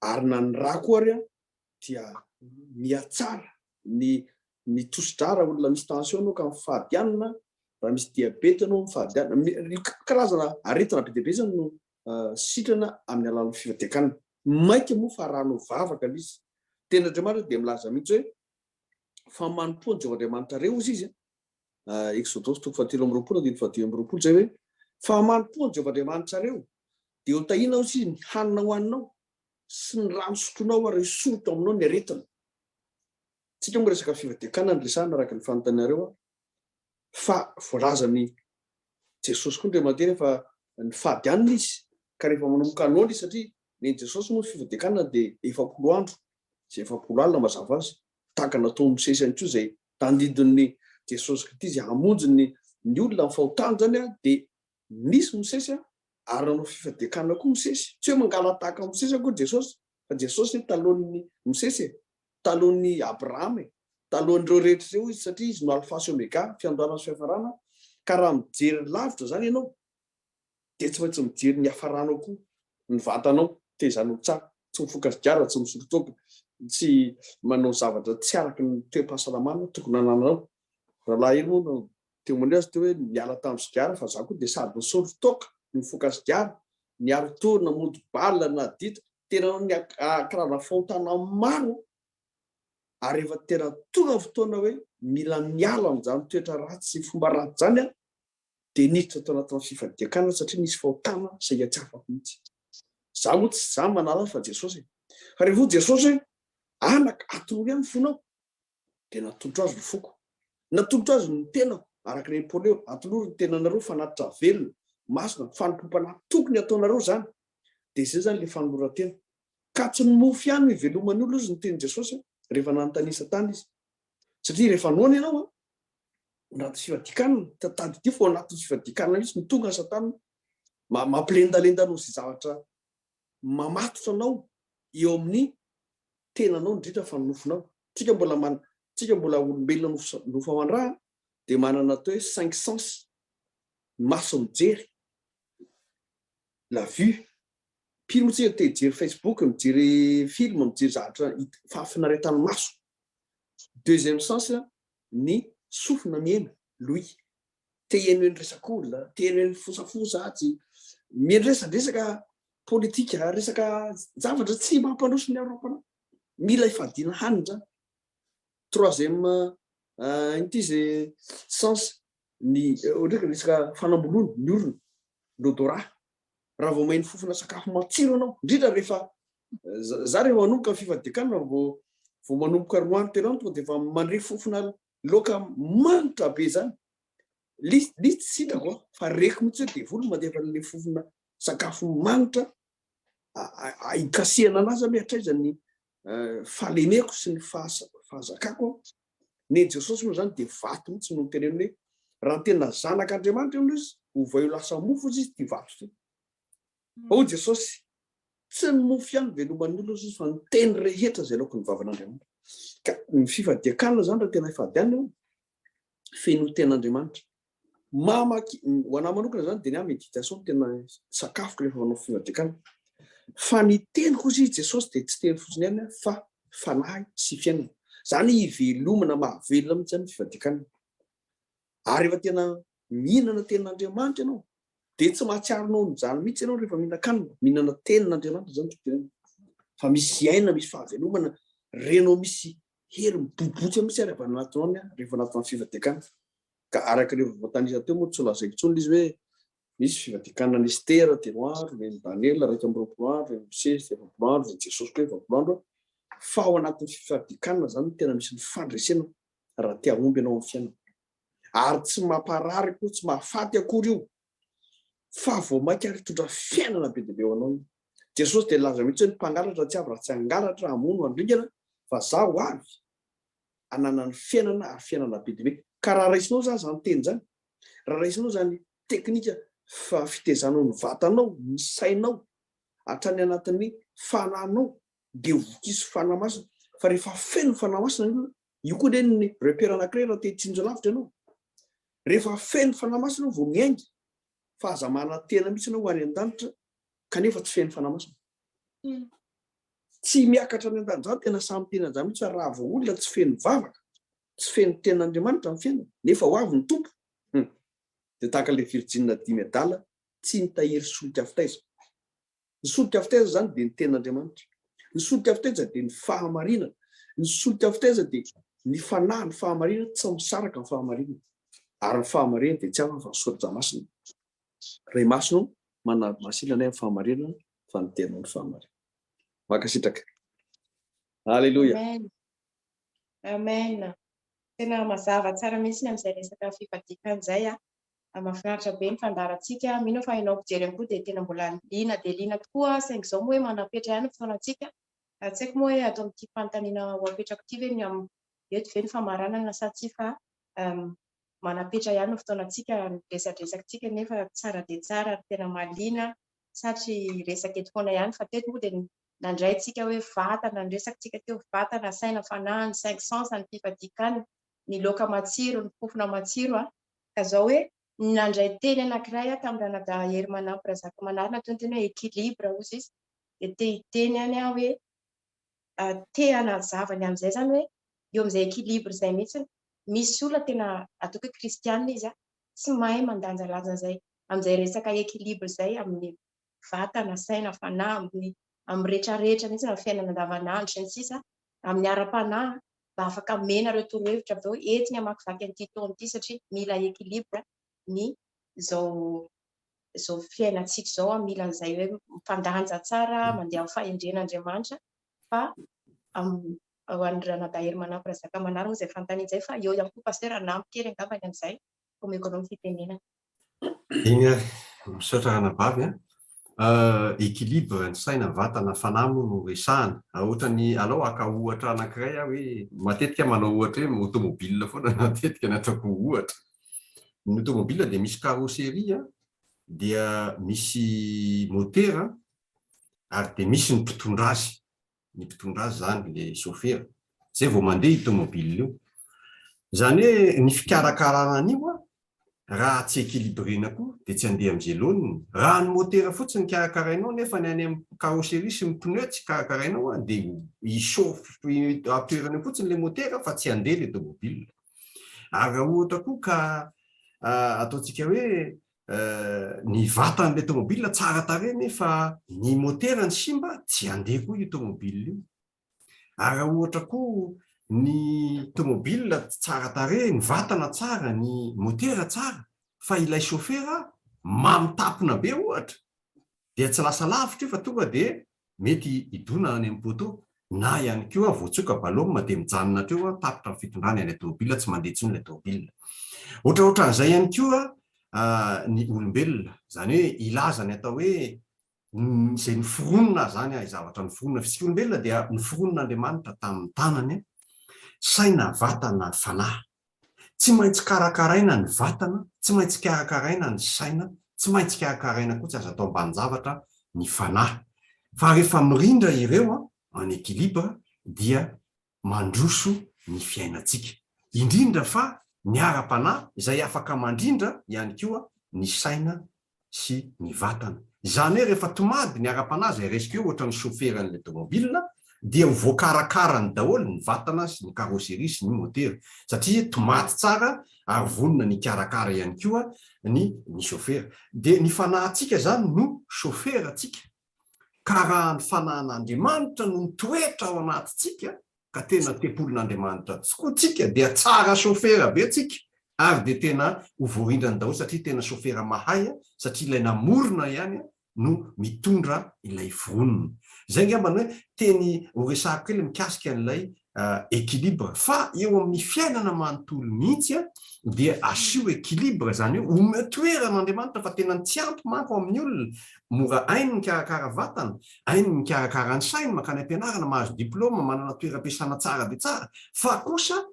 ary na ny rà koa ary dia miatsara ny tosi-drara olona misy tension anao ka mifady hanina raha misy diabeta anao mifady hanina karazana aretina be dia be zany no sitrana amin'ny alalan'ny fifadikanina. Maika moa fa raha no vavaka izy tena Andriamanitra dia milaza mihitsy hoe fa manompo ny Jehovahandriamanitra reo izy Exodus 3:20 zay hoe fa manompo ny Jehovahandriamanitra reo dia ho tahinao izy ny hanina hoaninao sy ny rano sotronao ary sorotro aminao ny aretina. Tsika moa resaka fifadikanina ny resahana araka ny fanontanianareo fa voalazany Jesosy koa Andriamanitra fa ny fady hanina izy ka rehefa manomboka anoana izy satria ny Jesosy moa fifadikanina dia 70 andro izay 70 alina mazava azy tahaka natao Mosesy ihany koa izay tandidin'ny Jesosy Kristy izay hamonjy ny olona amin'ny fahotana zany dia nisy Mosesy ary nanao fifadikanina koa Mosesy tsy hoe mangala tahaka Mosesy koa Jesosy fa Jesosy talohan'ny Mosesy talohan'ny Abraham talohan'ireo rehetra ireo izy satria izy no alpha sy omega fiandohana sy fiafarana ka raha mijery lavitra zany ianao dia tsy maintsy mijery ny hafaranao koa ny vatanao tezanao tsara tsy mifokatra gara tsy misorotoka tsy manao zavatra tsy araky ny toe-pahasalamana tokony hananao. Rahalahy eny moa temoiny azy teo hoe miala tamin'ny sigara fa za koa dia sady misorotoka ny mifokatra gara ny arotorina mody balina na dita tena ny karazana fahotana maro ary efa tena tonga fotoana hoe mila miala amin'izany toetra ratsy sy fomba ratsy zany dia niditra tao anatin'ny fifadikanina satria nisy fahotana izay tsy afaka mihitsy. Za moa tsy za manala fa Jesosy fa rehefa Jesosy anaka atolory amin'ny fonao dia natolotra azy ny foko, natolotra azy ny tenako araka ny Paoleo atolory ny tenanareo fanatitra velona masina fanompomana tokony ataonareo zany dia izay zany le fanoloran-tena ka tsy nomofy ihany iveloman'ny olona izy ny teny Jesosy rehefa nanontania Satana izy satria rehefa noana ianao anaty fifadikanina tadidio fa anatin'ny fifadikanina izy mitonga Satana mampilendalendanao sy zavatra mamatotra anao eo amin'ny tenanao indrindra fa nonofinao. Tsika mbola olombelona nofa mandraha dia manana atao hoe 5 sens: maso mijery, la vue, pily moa tsika te hijery Facebook, mijery film, mijery zavatra fahafinaretana maso. Deuxième sens ny sofina miaina, l'ouïe, te hiaino ny resaka olona, te hiaino ny fosafosa tsy miresadresaka politika, resaka zavatra tsy mampandroso ny Aropana. Mila ifadiana hanina. Troisième intizy sens ny ohatraka resaka fanamboloana ny orona, l'odorat. Raha vao maheno fofona sakafo matsiro anao indrindra rehefa za rehefa manomboka fifadikanina vao manomboka roany tena tonga dia efa mandre fofona laoka manitra be zany lisy tsy sitrako fa reko mihitsy hoe devoly mandefa le fofona sakafo manitra ikasihana anazy mihatraizany fahalemeko sy ny fahazakako ny Jesosy moa zany de vato mihitsy no teneny hoe raha tena zanak'Andriamanitra io izy ovay ho lasa mofo izy ty vato ty. O Jesosy tsy ny mofo ihany veloman'ny olona izy fa ny teny rehetra zay laoko ny vavan'Andriamanitra. Ka ny fifadiakanina zany raha tena ifadianina feno ten'Andriamanitra. Mamaky ho anahy manokana zany de ny méditation tena sakafoko rehefa manao fifadiakanina. Fa ny teny kosa izy Jesosy de tsy teny fotsiny ihany fa fanahy sy fiainana. Zany ivelomana mahavelona mihitsy ny fifadiakanina. Ary rehefa tena mihinana ten'Andriamanitra ianao de tsy mahatsiarinao nyjany mihitsy ianao rehefa mihinana ten'Andriamanitra zany tena. Fa misy aina, misy fahavelomana, renao misy hery mibobotsy mihitsy ary avy anatinao rehefa anatin'ny fifadiakanina. Ka araka rehefa voatanisa teo moa tsy lazaiko intsony izy hoe misy fifadiakanina Estera teroandro, ny Daniel 2 andro, ny Mose 7 andro, ny Jesosy koa 7 andro. Fa ao anatin'ny fifadiakanina zany tena misy ny fandresena raha tia omby ianao amin'ny fiainana. Ary tsy mamparary koa tsy mahafaty akory io fa vao mainka ary tondra fiainana be dia be ao anao. Jesosy de laza mihitsy hoe ny mpangalatra tsy avy raha tsy hangalatra hamono handringana fa zaho avy hanana ny fiainana ary fiainana be dia be. Ka raha raisinao zany teny zany, raha raisinao zany teknika fa fitezanao ny vatanao, ny sainao hatrany anatin'ny fananao de vokisy fanamasina. Fa rehefa feno fanamasina io koa de ny repère anankiray raha te hitsinjo lavitra ianao. Rehefa feno fanamasina vao miaingy fa aza mana tena mihitsy ianao ho any an-danitra kanefa tsy feno fanamasina. Tsy miakatra any an-danitra zany tena samy tena zany mihitsy fa raha vao olona tsy feno vavaka, tsy feno ten'Andriamanitra amin'ny fiainana nefa ho avy ny tompo de tahaka le Virgine 10 adala tsy nitahiry solika fitaiza. Ny solika fitaiza zany de ny ten'Andriamanitra. Ny solika fitaiza de ny fahamarinana. Ny solika fitaiza de ny fanahy ny fahamarinana tsy misaraka ny fahamarinana. Ary ny fahamarinana de tsy afa fa soratra masina. Ray masino manary masinana ny fahamarinana fa ny tenao ny fahamarinana. Makasitraka. Halleluja. Amen. Amen. Tena mazava tsara mihitsy amin'izay resaka fifadiakana izay mahafinaritra be ny fandaharantsika. Mino fa hainao ampijery ihany koa dia tena mbola liana dia liana tokoa saingy izao moa hoe manapetra ihany ny fotoanantsika. Tsy haiko moa hoe atao amin'ity fanontaniana ho apetrako ity ve ny eto ve ny famaranana sa tsy fa manapetra ihany ny fotoanantsika resadresakantsika nefa tsara dia tsara ary tena mahaliana satria resaka eto foana ihany fa teto moa dia nandray tsika hoe vatana ny resakantsika teo vatana saina fanahy ny 5 sens ny fifadiakana ny loka matsiro ny fofona matsiro ka zao hoe nandray teny anankiray tamin'ny ranada hery manampy razaka manarina toy ny teny hoe équilibre ozy izy dia te hiteny any hoe te hanazavany amin'izay zany hoe eo amin'izay équilibre izay mihitsy misy olona tena ataoko hoe kristianina izy tsy mahay mandanjalanja izay amin'izay resaka équilibre izay amin'ny vatana saina fanahy amin'ny rehetrarehetra mihitsy amin'ny fiainana andavanandro sy ny sisa amin'ny ara-panahy mba afaka mena ireo torohevitra avy eo entiny hamakivaky an'ity taona ity satria mila équilibre ny zao fiainantsika zao mila an'izay hoe mipandanja tsara mandeha amin'ny fahendren'Andriamanitra fa ho an'ny ranada hery manampy razaka manarina izay fanontaniana izay fa eo ihany koa pasteur nampy kely angambany amin'izay omeko anao ny fitenenana. Iny misaotra ranabavy équilibre ny saina vatana fanahy moa no resahana. Ohatra ny alao aka ohatra anankiray hoe matetika manao ohatra hoe automobile foana matetika nataoko ohatra. Ny automobile dia misy carrosserie dia misy motera ary dia misy ny mpitondra azy. Ny mpitondra azy zany le chauffeur. Zay vao mandeha automobile io. Zany hoe ny fikarakarana an'io raha tsy équilibrena koa dia tsy handeha amin'izay loniny. Raha ny motera fotsiny karakarainao nefa ny any amin'ny carrosserie sy ny pneu tsy karakarainao dia hichauffe atoerana fotsiny le motera fa tsy handeha le automobile. Ary raha ohatra koa ka ataontsika hoe ny vatan'ilay automobile tsara tarehy nefa ny motera ny simba tsy handeha koa io automobile io. Ary raha ohatra koa ny automobile tsara tarehy, ny vatana tsara, ny motera tsara fa ilay chauffeur mamitapona be ohatra dia tsy lasa lavitra io fa tonga dia mety hidona any amin'ny poto na ihany koa voatsoka baloma dia mijanona teo tapitra ny fitondrany any automobile tsy mandeha intsony ilay automobile. Ohatraohatran'izay ihany koa ny olombelona, zany hoe ilaza ny atao hoe zay ny foronina zany izavatra ny foronina fisika olombelona dia ny foronon'Andriamanitra tamin'ny tanany saina vatana fanahy. Tsy maintsy karakaraina ny vatana, tsy maintsy karakaraina ny saina, tsy maintsy karakaraina koa tsy azo atao ambanin-javatra ny fanahy. Fa rehefa mirindra ireo en équilibre dia mandroso ny fiainantsika. Indrindra fa ny ara-panahy izay afaka mandrindra ihany koa ny saina sy ny vatana. Izany hoe rehefa tomady ny ara-panahy izay resika eo ohatra ny shoferan'ilay tomobilina dia ho voakarakarany daholo ny vatana sy ny carrosserie sy ny motera satria tomady tsara ary vonona ny karakara ihany koa ny chauffeur. Dia ny fanahintsika zany no chauffeur atsika. Ka raha ny fanahin'Andriamanitra no mitoetra ao anatintsika ka tena tempolin'Andriamanitra tokoa tsika dia tsara chauffeur be tsika ary dia tena ho voarindrany daholo satria tena chauffeur mahay satria ilay namorona ihany no mitondra ilay voronina. Zay ngamba hoe teny ho resahako kely mikasika an'ilay équilibre fa eo amin'ny fiainana manontolo mihitsy dia asio équilibre zany hoe ometoeran'Andriamanitra fa tena tsy ampy manko amin'ny olona. Mora ainy ny karakara vatana, ainy ny karakara ny saina makany am-pianarana mahazo diplôma manana toeram-piasana tsara be tsara fa kosa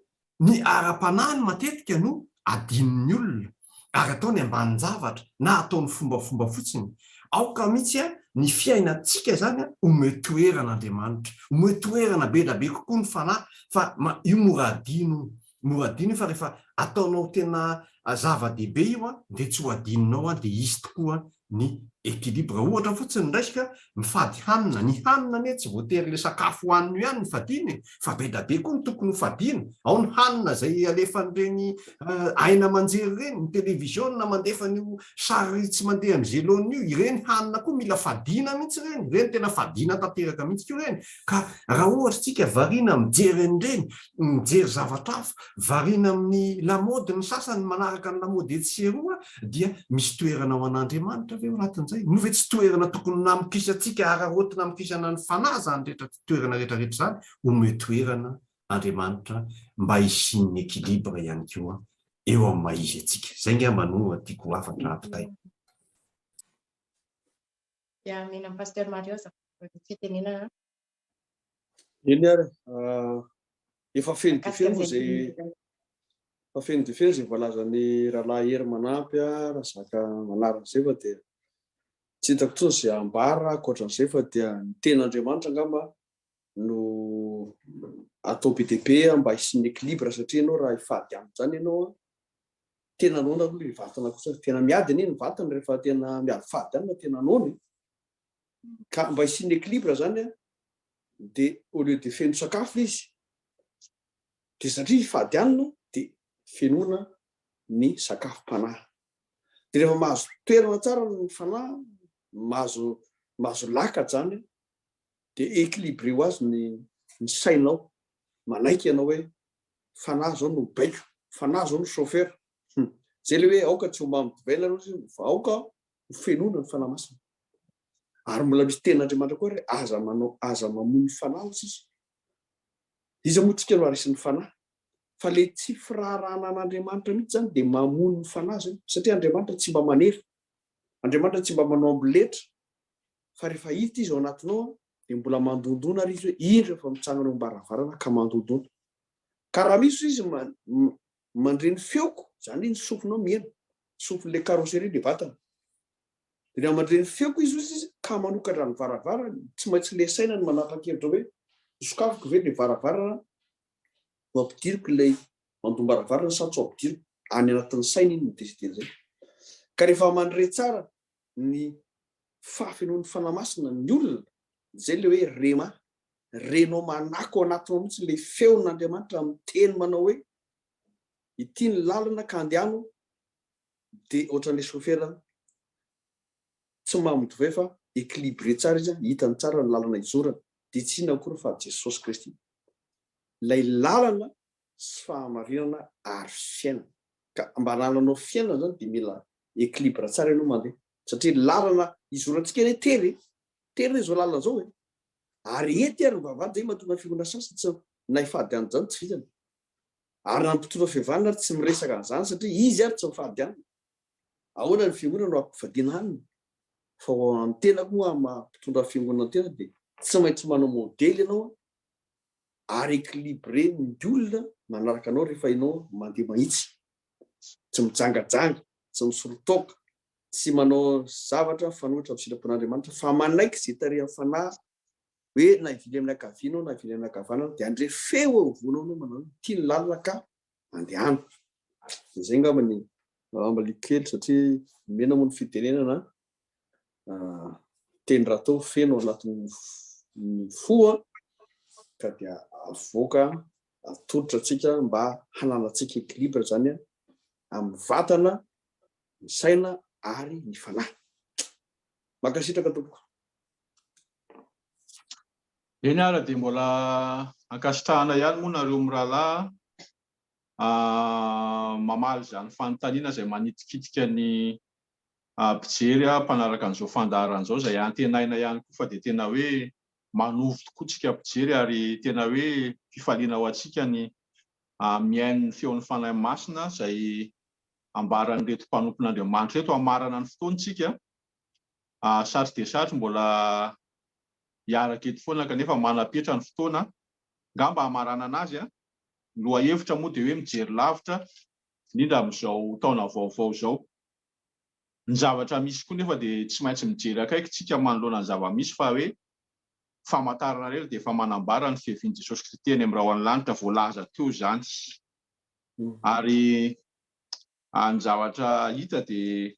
ny ara-panahiny matetika no adin'ny olona ary ataony ambanin-javatra na ataony fombafomba fotsiny. Aoka mihitsy ny fiainantsika zany ometoeran'Andriamanitra, ometoerana be da be kokoa ny fanahy fa io mora adino fa rehefa ataonao tena zava-dehibe io dia tsy ho adininao dia izy tokoa ny équilibre. Ohatra fotsiny raisika mifady hanina, ny hanina anie tsy voatery le sakafo hohaniny ihany ny fadiny fa be da be koa ny tokony ho fadina. Ao ny hanina zay alefan'ireny aina manjery ireny, ny televisiona mandefa n'io sary tsy mandeha amin'ny zelonio, ireny hanina koa mila fadina mihitsy ireny, ireny tena fadina tanteraka mihitsy koa ireny. Ka raha ohatra tsika variana mijery an'ireny, mijery zavatra hafa, variana amin'ny lamody ny sasany manaraka ny lamody etseroa dia misy toerana ao an'Andriamanitra ve anatin'izay? No ve tsy toerana tokony namokisyantsika ararotina namokisana ny fanahy zany rehetra toerana rehetrarehetra zany ometoerana Andriamanitra mba hisin'ny équilibre ihany koa eo amin'ny maizy atsika. Zay ngamba no tiako afatra ampitay. Ya mina pasteur Mario za fitenenana. Iny ary efa feno difeny zay feno difeny zay voalazan'ny rahalahy hery manampy raha zaka manaraka izay fa dia tsy hitako tsony zay ambara ankoatran'izay fa dia ny ten'Andriamanitra angamba no atao be dia be mba hisin'ny équilibre satria ianao raha hifady amin'izany ianao tena anona aloha ny vatana kosa tena miady anie ny vatana rehefa tena miady fady any tena anony ka mba hisin'ny équilibre zany dia au lieu de feno sakafo izy dia satria hifady anina dia fenona ny sakafom-panahy. Dia rehefa mahazo toerana tsara ny fanahy, mahazo lakatra zany dia équilibre ho azy ny sainao manaiky ianao hoe fanahy zao no baiko, fanahy zao no chauffeur. Zay le hoe aoka tsy ho mampivelona fa aoka ho fenona ny fanahy masina. Ary mbola misy ten'Andriamanitra koa aza mamono fanahy sisa. Izy moa tsika no arisin'ny fanahy. Fa le tsy firarahana an'Andriamanitra mihitsy zany dia mamono ny fanahy zany satria Andriamanitra tsy mba manery. Andriamanitra tsy mba manao amboletra fa rehefa hita izy ao anatinao dia mbola mandondona ary izy hoe indro fa mitsangana am-baravarana ka mandondona. Ka raha misy izy mandreny feoko zany ny sofinao miena, sofin'le carrosserie le vatana. Dia mandreny feoko izy ka manokatra ny varavarana tsy maintsy le saina ny manapa-kevitra hoe sokafiko ve le varavarana ho ampidiriko ilay mandombaravara sa tsy ho ampidiriko any anatin'ny saina iny mideside zay. Ka rehefa mandre tsara ny fahafenoan'ny fanahy masina ny olona zay le hoe rema renao manako anatinao mihitsy ilay feon'Andriamanitra amin'ny teny manao hoe ity ny lalana ka andehano dia ohatran'ilay chauffeur tsy mamotivay fa équilibré tsara izy hitany tsara ny lalana izorana dia tsy inona akory fa Jesosy Kristy. Ilay lalana sy fahamarinana ary fiainana. Ka mba lalanao fiainana zany dia mila équilibre tsara ianao mandeha satria lalana izorantsika eny tery izao lalana zao hoe ary ety ary vavady zay mahatonga fihoana sasa tsy na hifady any zany tsy vitany. Ary na mpitondra fihavanana ary tsy miresaka an'izany satria izy ary tsy mifady any. Ahoana ny fihoana no ampifadiana hanina. fa ny tena koa mampitondra fiangonana tena dia tsy maintsy manao modely ianao ary équilibré ny olona manaraka anao rehefa ianao mandeha mahitsy, tsy mijangajanga, tsy misorotoka, tsy manao zavatra fanohitra amin'ny sitrapon'Andriamanitra fa manaiky zay tarehan'ny fanahy hoe na hivily amin'ny ankavianao na hivily amin'ny ankavanana dia andre feo eo vonao anao manao tia ny lalina ka andehana. Izay angamba ny ambaliko kely satria mena moa ny fitenenana teny ratao feno anatin'ny foa ka dia avoaka atolotra antsika mba hananantsika équilibre zany amin'ny vatana, ny saina ary ny fanahy. Mankasitraka tompoko. Eny ara dia mbola ankasitrahana ihany moa nareo mirahalahy mamaly izany fanontaniana izay manitikitika ny mpijery mpanaraka an'izao fandaharan'izao izay antenaina ihany koa fa dia tena hoe manovy tokoa tsika mpijery ary tena hoe fifaliana ho antsika ny miaino ny feon'ny fanahy masina izay ambaran'ireto mpanompon'Andriamanitra reto hamarana ny fotoantsika. Sarotry dia sarotry mbola hiaraka eto foana kanefa manapetra ny fotoana ngamba hamarana anazy loha hevitra moa dia hoe mijery lavitra indrindra amin'izao taona vaovao izao. Ny zavatra misy koa nefa dia tsy maintsy mijery akaiky tsika manoloana ny zava-misy fa hoe famantarana rery dia efa manambara ny fihevian'i Jesosy Kristy eny amin'ny rahoan'ny lanitra voalaza teo izany. Ary ny zavatra hita dia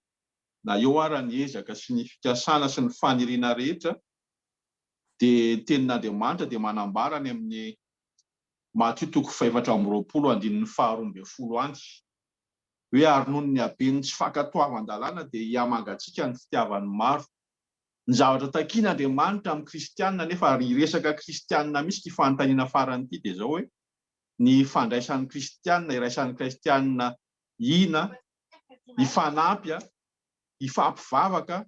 na eo ara ny ezaka sy ny fikasana sy ny faniriana rehetra dia tenin'Andriamanitra dia manambara ny amin'ny Matthieu 5:20 any hoe ary noho ny haben'ny tsy fankatoavan-dalàna dia hiamangatsika ny fitiavan'ny maro. Ny zavatra takian'Andriamanitra amin'ny kristianina nefa ary resaka kristianina misy ity fanontaniana farany ity dia zao hoe ny fandraisan'ny kristianina, iraisan'ny kristianina ina, hifanampy, hifampivavaka,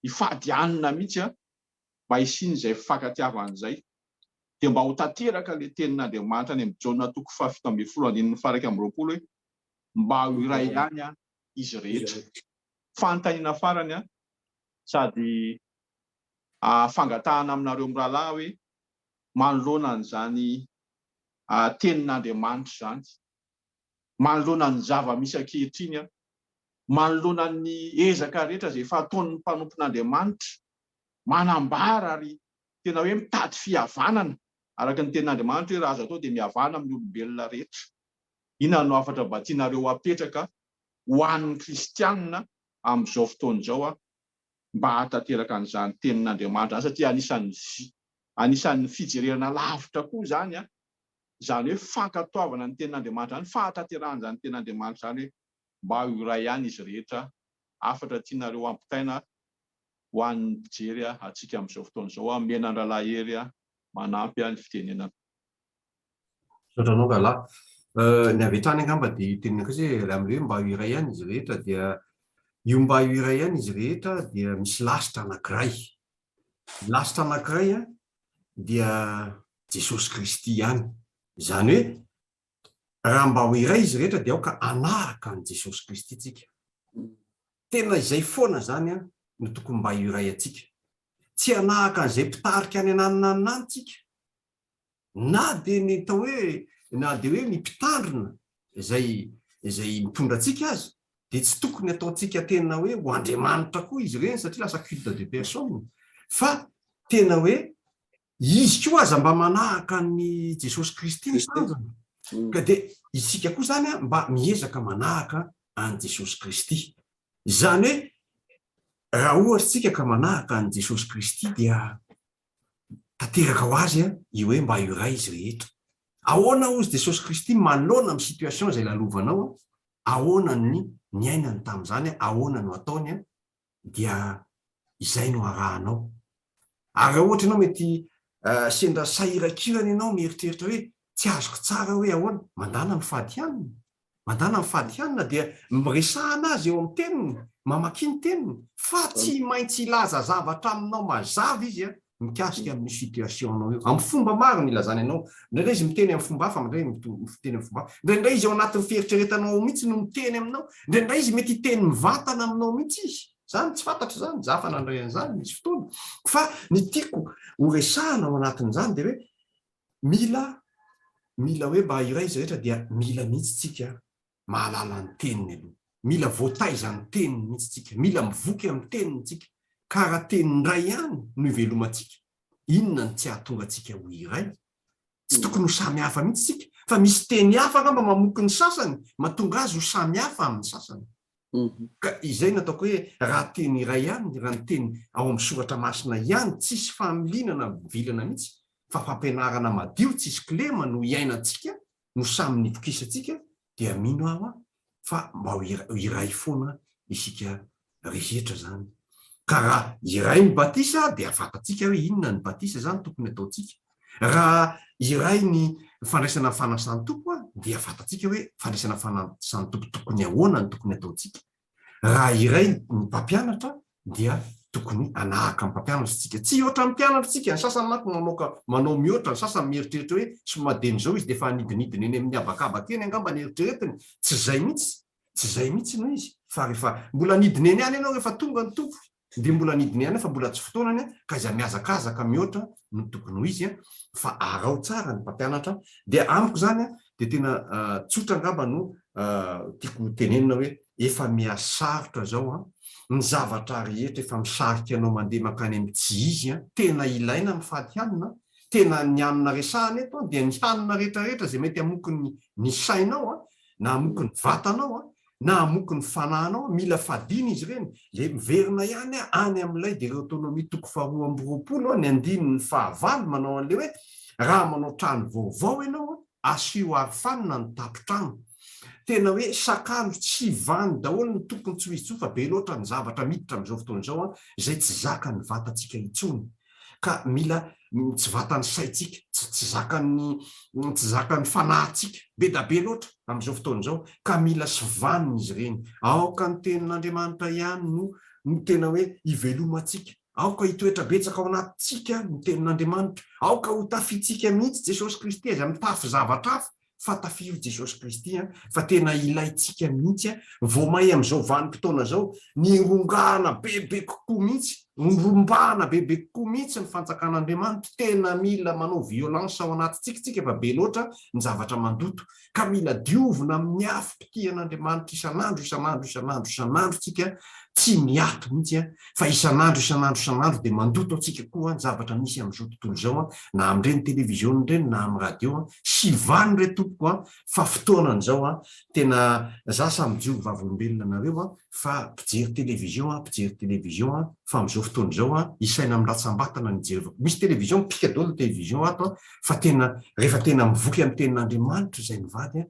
hifadianina mihitsy mba hisian'izay fankatiavan'izay. Dia mba ho tanteraka ilay tenin'Andriamanitra any amin'ny Jaona 7:20 hoe mba ho iray ihany izy rehetra. Fanontaniana farany sady fangatahana aminareo mirahalahy hoe manoloana an'izany tenin'Andriamanitra izany, manoloana ny zava-misy ankehitriny, manoloana ny ezaka rehetra izay efa ataon'ny mpanompon'Andriamanitra, manambara ary tena hoe mitady fihavanana araka ny tenin'Andriamanitra hoe raha azo atao dia mihavana amin'ny olombelona rehetra. Inona no afatra mba tianareo apetraka ho an'ny kristianina amin'izao fotoana izao mba hatanteraka an'izany tenin'Andriamanitra satria anisan'ny fijerena lavitra koa izany izany hoe fankatoavana ny tenin'Andriamanitra izany, fahatanteran'izany tenin'Andriamanitra izany hoe mba ho iray ihany izy rehetra. Afatra tianareo ampitaina ho an'ny mpijery antsika amin'izao fotoana izao menandralahy hery manampy ny fitenenana. Sotranao ngalahy. Ny avy hatrany angamba dia tenena koa raha amin'ilay hoe mba ho iray ihany izy rehetra dia io mba ho iray ihany izy rehetra dia misy lasitra anankiray. Lasitra anankiray dia Jesosy Kristy ihany. Izany hoe raha mba ho iray izy rehetra dia aoka anaraka an' Jesosy Kristy itsika. Tena izay foana zany no tokony mba iray atsika. Tsy anahaka an'izay mpitarika any anananantsika na dia ny tao hoe na dia hoe ny mpitandrina izay mitondra antsika azy dia tsy tokony ataontsika tena hoe ho Andriamanitra koa izy ireny satria lasa culte de personne, fa tena hoe izy koa aza mba manahaka ny Jesosy Kristy ny tanjona. Ka dia isika koa zany mba miezaka manahaka an' Jesosy Kristy. Izany hoe raha ohatra tsika ka manahaka an' Jesosy Kristy dia tanteraka ho azy io hoe mba iray izy rehetra. Ahoana ozy Jesosy Kristy manoloana amin'ny situation izay lalovanao, ahoana ny niainany tamin'izany, ahoana no ataony dia izay no arahanao. Ary ohatra ianao mety sendra sahiran-kirana ianao mieritreritra hoe tsy azoko tsara hoe ahoana, mandana mifadihanina. Mandana mifadihanina dia miresahana azy eo amin'ny teniny, mamaky ny teniny, fa tsy maintsy ilaza zavatra aminao mazava izy mikasika amin'ny situationao io. Amin'ny fomba maro no ilazana ianao. Indraindray izy miteny amin'ny fomba hafa, miteny amin'ny fomba hafa. Indraindray izy ao anatin'ny fieritreretanao mihitsy no miteny aminao. Indraindray izy mety hiteny mivantana aminao mihitsy izy. zany tsy fantatra zany zafa nandray an'izany misy fotoana fa ny tiako horesahana ao anatin'izany de hoe mila hoe mba iray izy rehetra dia mila mihitsy tsika mahalala ny teniny aloha mila voataiza ny teniny mihitsy tsika mila mivoky amin'ny teniny tsika ka raha tenindray ihany no ivelomantsika inona ny tsy ahatonga atsika ho iray tsy tokony ho samy hafa mihitsy tsika fa misy teny hafa ngamba mamoky ny sasany mahatonga azy ho samy hafa amin'ny sasany ka izay nataoko hoe raha teny iray ihany raha ny teny ao amin'ny soratra masina ihany tsisy familianana vilana mihitsy fa fampianarana madio tsisy kilema no iainantsika no samy nivokisantsika dia mino aho fa mba ho iray foana isika rehetra zany ka raha iray ny batisa dia afantatsika hoe inona ny batisa zany tokony ataotsika raha iray ny fandraisana fanasany tompo dia afantatsika hoe fandraisana fanasany tompo tokony ahoana ny tokony ataotsika raha iray ny mpampianatra dia tokony anahaka mpampianatra tsika tsy ohatra ny mpianatra tsika ny sasany manko manao mihoatra ny sasany mieritreritra hoe somadeny zao izy de fa nidinidiny eny amin'ny abakabaka eny angamba ny eritreretiny tsy zay mihitsy no izy fa rehefa mbola nidiny eny any ianao rehefa tonga ny tompo de mbola nidiny ihany fa mbola tsy fotoanany ka iza miazakazaka mihoatra no tokony ho izy fa arao tsara ny mpampianatra dia amiko zany de tena tsotra angamba no tiako tenenina hoe efa miasarotra zao ny zavatra rehetra efa misarika anao mandeha makany amin'ny tsy izy tena ilaina ny fatihanina tena ny hanina resahana eto dia ny hanina rehetrarehetra zay mety amoky ny sainao na amoky ny vatanao na amoky ny fanahinao mila fadina izy ireny le miverina ihany any amin'ilay de autonomie toko faharoa amby roapolo ny andiny ny fahavalo manao an'le hoe raha manao trano vaovao ianao asio arifanina ny tapotrano tena hoe sakalo tsy vany daholo ny tokony tsy hoizy fa be loatra ny zavatra miditra amin'izao fotoana izao izay tsy zaka ny vatantsika itsony ka mila tsy vatany saitsika tsy zakany fanahintsika be da be loatra amin'izao fotoana izao ka mila sy vaniny izy ireny aoka ny tenin'Andriamanitra ihany no tena hoe ivelomantsika aoka hitoetra betsaka ao anatintsika ny tenin'Andriamanitra aoka ho tafitsika mihitsy Jesosy Kristy azy amin'ny tafy zavatra hafa fa tafiro Jesosy Kristy fa tena ilaitsika mihitsy vao mahay amin'izao vanim-potoana zao ny rongahana bebe kokoa mihitsy nyrombahana bebe kokoa mihitsy ny fanjakan'Andriamanitra tena mila manao violence ao anatintsika efa be loatra ny zavatra mandoto ka mila diovina amin'ny afim-piti an'Andriamanitra isan'andro tsika tsy miato mihitsy fa isan'andro de mandoto atsika koa ny zavatra misy amin'izao tontolo zao na amin'ireny televizion ireny na amin'ny radio sy vany re tompoko fa fotoanan'izao tena za samy Jehovah volombelona nareo fa mpijery televizion fa amin'izao fotoana izao isaina amin'ny ratsambatana ny jery misy televizion mipika daholo televizion ato fa tena rehefa tena mivoky amin'ny tenin'Andriamanitra zay mivady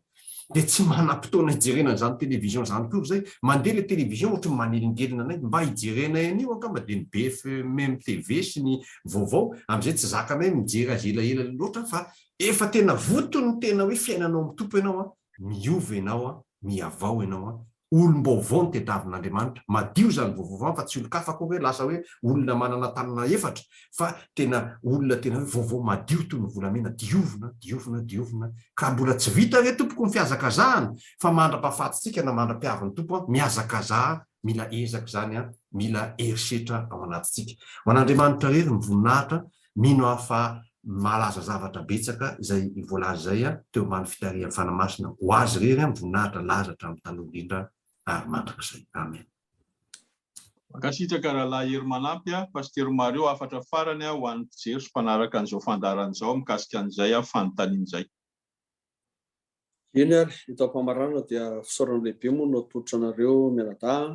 de tsy manam-potoana hijerena an'izany televizion zany koa zay mandeha le televizion ohatra ny manelingelina anay mba hijerena an'io angamba de ny BFM TV sy ny vaovao amin'izay tsy zakanay mijery azy elaela loatra fa efa tena votony tena hoe fiainanao amin'ny tompo ianao miova ianao miavao ianao olom-baovao ny tediavin'Andriamanitra madio zany vaovao fa tsy olo-kafa koa hoe lasa hoe olona manana tanana efatra fa tena olona tena hoe vaovao madio toy ny volamena diovina ka mbola tsy vita re tompoko ny fiazakazahana fa mandra-pahafatitsika na mandra-piavin'ny tompo miazakazaha mila ezaka zany mila erisetra ao anatintsika ho an'Andriamanitra rery ny voninahitra mino afa malaza zavatra betsaka izay voalaza zay teo ambany fitarihan'ny fanamasina ho azy rery amin'ny voninahitra lazatra amin'ny taloha indrindra ary mandrakizay amen. Mankasitraka rahalahy hery manampy Pasteur Mario afatra farany ho an'ny mpijery sy mpanaraka an'izao fandaran'izao mikasika an'izay fanontanian'izay. Eny ary hitao mpamarana dia fisaorana lehibe moa no atolotra anareo mianadahy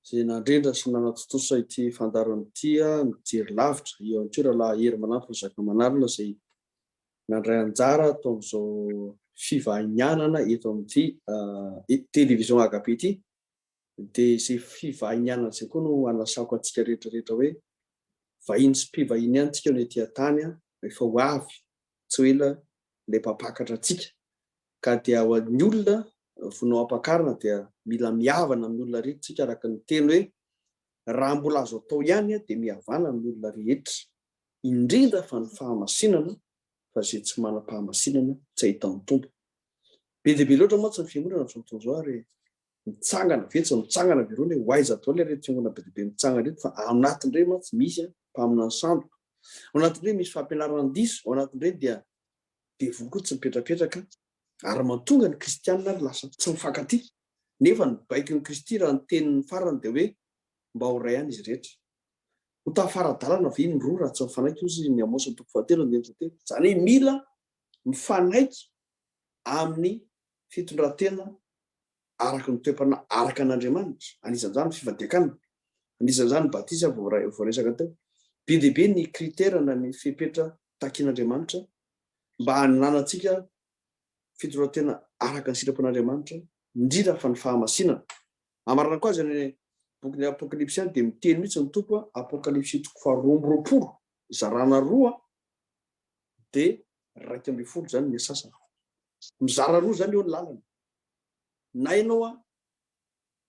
izay nandrindra sy nanatotosa ity fandarana ity mijery lavitra eo antsy rahalahy hery manampy zaka manarina izay nandray anjara tao amin'izao fivahinianana eto amin'ity televizion agape ity dia izay fivahinianana izay koa no anasako antsika rehetrarehetra hoe vahiny sy mpivahiny ihany tsika no etỳ tany efa ho avy tsy ho ela le mpampakatra antsika ka dia ho an'ny olona vonao ampakarina dia mila mihavana amin'ny olona rehetra tsika araka ny teny hoe raha mbola azo atao ihany dia mihavana amin'ny olona rehetra indrindra fa ny fahamasinana fa izay tsy manam-pahamasinana tsy ahita ny tompo be dia be loatra moa tsy ny fiangonana amin'izao fotoana izao ary mitsangana vetsy mitsangana verony hoe hoaiza atao le reto fiangona be dibe mitsangana reto fa ao anatin'ireny mantsy misy mpamina ny sandro ao anatin'ireny misy fampianarana diso ao anatin'ireny dia be vokotsy mipetrapetraka ary mahatonga ny kristianina ary lasa tsy mifankaty nefa ny baiky ny kristy raha ny tenin'ny farany dia hoe mba ho ray ihany izy rehetra ho tafaradalana ve ny roa raha tsy mifanaiky ozy ny Amosy 4:7 zany hoe mila mifanaiky amin'ny fitondratena araka ny toepana araka an'Andriamanitra anisan'izany fivadiakana anisan'izany batisa voaresaka teo be dia be ny kriterana ny fipetra takian'Andriamanitra mba hananantsika fitondratena araka ny sitrapon'Andriamanitra indrindra fa ny fahamasinana amarana koa azy ny boky Apokalipsy dia miteny mihitsy ny tompo Apokalipsy 2:20 zarana 2 dia 2:20 zany ny sasany mizara 2 zany eo ny lalana na ianao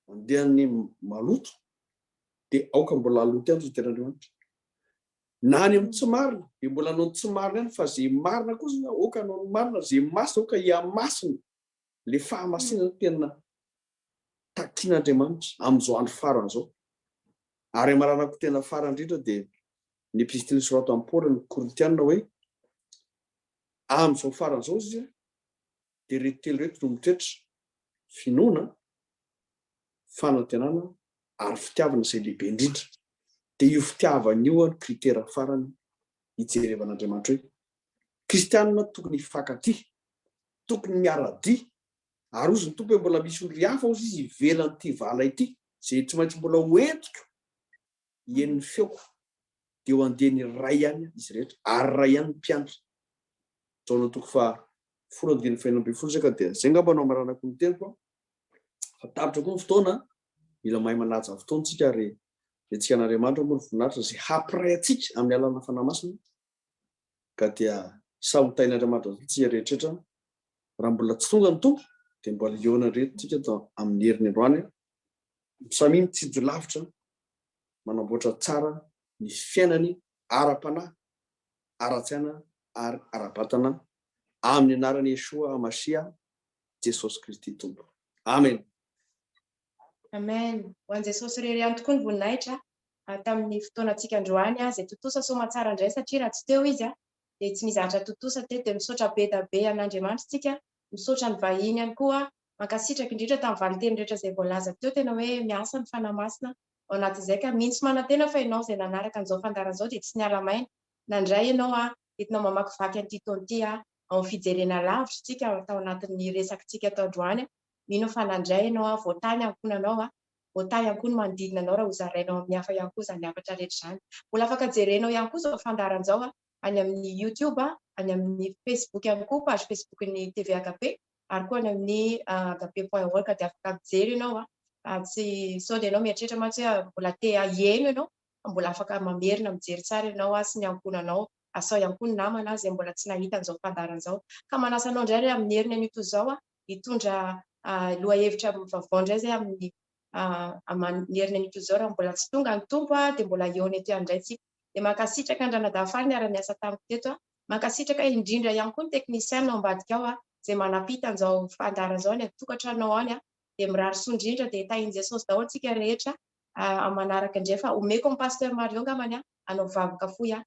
mandehan'ny maloto dia aoka mbola aloto ihany fitondran'Andriamanitra na any amin'ny tsy marina dia mbola anao ny tsy marina ihany fa zay marina kosa aoka anao ny marina zay masina aoka iamasina le fahamasinana tena takian'Andriamanitra amin'izao andro farany zao ary amaranako tena farany indrindra dia ny epistily sorato amin'ny Paoly ny Korintiana hoe amin'izao farany zao izy dia reto telo reto no mitoetra finoana fanantenana ary fitiavana izay lehibe indrindra dia io fitiavana io ny kritera farany hijerevan'Andriamanitra hoe kristianina tokony hifankaty tokony miara-dia ary ozy ny tompo hoe mbola misy olo hafa ozy izy ivelan'ity vala ity zay tsy maintsy mbola hoentiko hen'ny feoko dia ho andehany ray ihany izy rehetra ary ray ihany mpianatra jaona 10:40 dia zay ngamba anao maranako ny teniko fa tapitra koa ny fotoana mila mahay manaja fotoantsika ary tsika an'Andriamanitra moa ny voninahitra zay hampiray atsika amin'ny alàna fanahy-masina ka dia sahotain'Andriamanitra tsika rehetrarehetra raha mbola tsy tonga ny tompo dia mbola ioana reto tsika atao amin'ny heriny androany samy mitsijo lavitra manamboatra tsara ny fiainany ara-panahy ara-tsaina ary ara-batana amin'ny anarany Yeshua Masia Jesosy Kristy tompo amen. Amen. Ho an'i Jesosy rery ihany tokoa ny voninahitra tamin'ny fotoanantsika androany izay totosa soamantsara indray satria raha tsy teo izy dia tsy mizatra totosa teo dia misaotra be da be an'Andriamanitra tsika misaotra ny vahiny ihany koa mankasitraka indrindra tamin'ny valiteny rehetra izay voalaza teo tena hoe miasa ny fanahy masina ao anatin'izay ka mihitsy manantena fa ianao izay nanaraka an'izao fandaharan'izao dia tsy niala maina nandray ianao entinao mamakivaky an'ity taon'ity ao fijerena lavitra tsika tao anatin'ny resakintsika tao androany mino fa nandray ianao voatany ankonanao voatany ankony manodidina anao raha ho zarainao amin'ny hafa ihany koa izany hafatra rehetra izany mbola afaka jerenao ihany koa izao fandaharan'izao any amin'ny YouTube any amin'ny Facebook ihany koa page Facebook ny TV AKP ary koa any amin'ny akp.org dia afaka mijery ianao tsy sao dia ianao mieritreritra mantsy hoe mbola te aheno ianao mbola afaka mamerina mijery tsara ianao sy ny ankonanao asao ihany koa ny namana izay mbola tsy nahita an'izao fandaharan'izao ka manasa anao indray ray amin'ny heriny an'ito izao hitondra loha hevitra vaovao indray zay amin'ny heriny an'ito izao raha mbola tsy tonga ny tompo dia mbola eo eto ihany indray tsika dia mankasitraka Andranadafary ny ara-miasa tamiko teto mankasitraka indrindra ihany koa ny teknisiana ao ambadika ao izay manapita an'izao fandaharan'izao any tokantranao any dia mirary soa indrindra dia tahian' Jesosy daholo tsika rehetra manaraka indray fa omeko amin'ny pasteur Mario ngamany anao vavaka fohy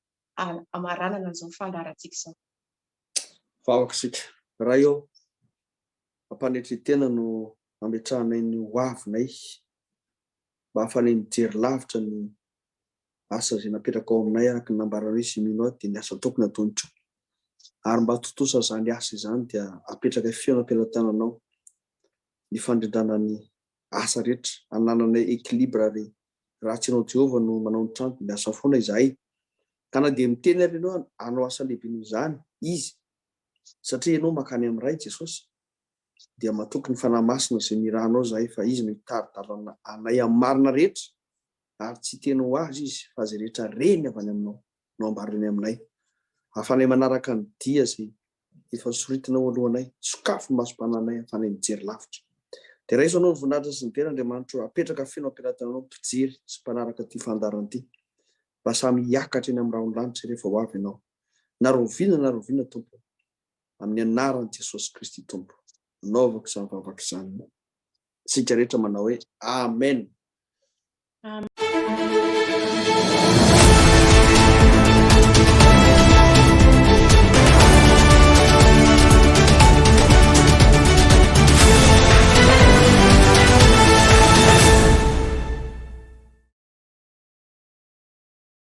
amaranana an'izao fandaharantsika izao. Vavaka sika raha eo ampanetretena no ametrahanay ny hoavinay mba hafanay mijery lavitra ny asa izay napetraka ao aminay araka ny nambarana hoe Simeona dia ny asa tokony ataony tso ary mba totosa izany asa izany dia apetraka fiaina am-pelantananao ny fandrindrana ny asa rehetra hanananay ekilibra ary raha tsy ianao Jehovah no manao ny trano dia miasa foana izahay ka na dia miteny ary ianao hanao asa lehibe noho izany izy satria ianao mankany amin'ny ray Jesosy dia matoky ny fanahy masina izay mirahanao izahay fa izy no hitaridarana anay amin'ny marina rehetra ary tsy teny ho azy izy fa izay rehetra reny avy any aminao no ambariny aminay hafanay manaraka ny dia izay efa soritinao alohanay sokafo ny masom-pananay hafanay mijery lavitra dia raha izy anao ny voninahitra sy ny tena Andriamanitra apetraka feno ampelantananao mpijery sy mpanaraka ity fandaharana ity mba samy hiakatra eny amin'ny rahon-lanitra rehefa ho avy ianao naroviana tompo amin'ny anaran'i Jesosy Kristy tompo naovako izany vavaka izany sika rehetra manao hoe amen.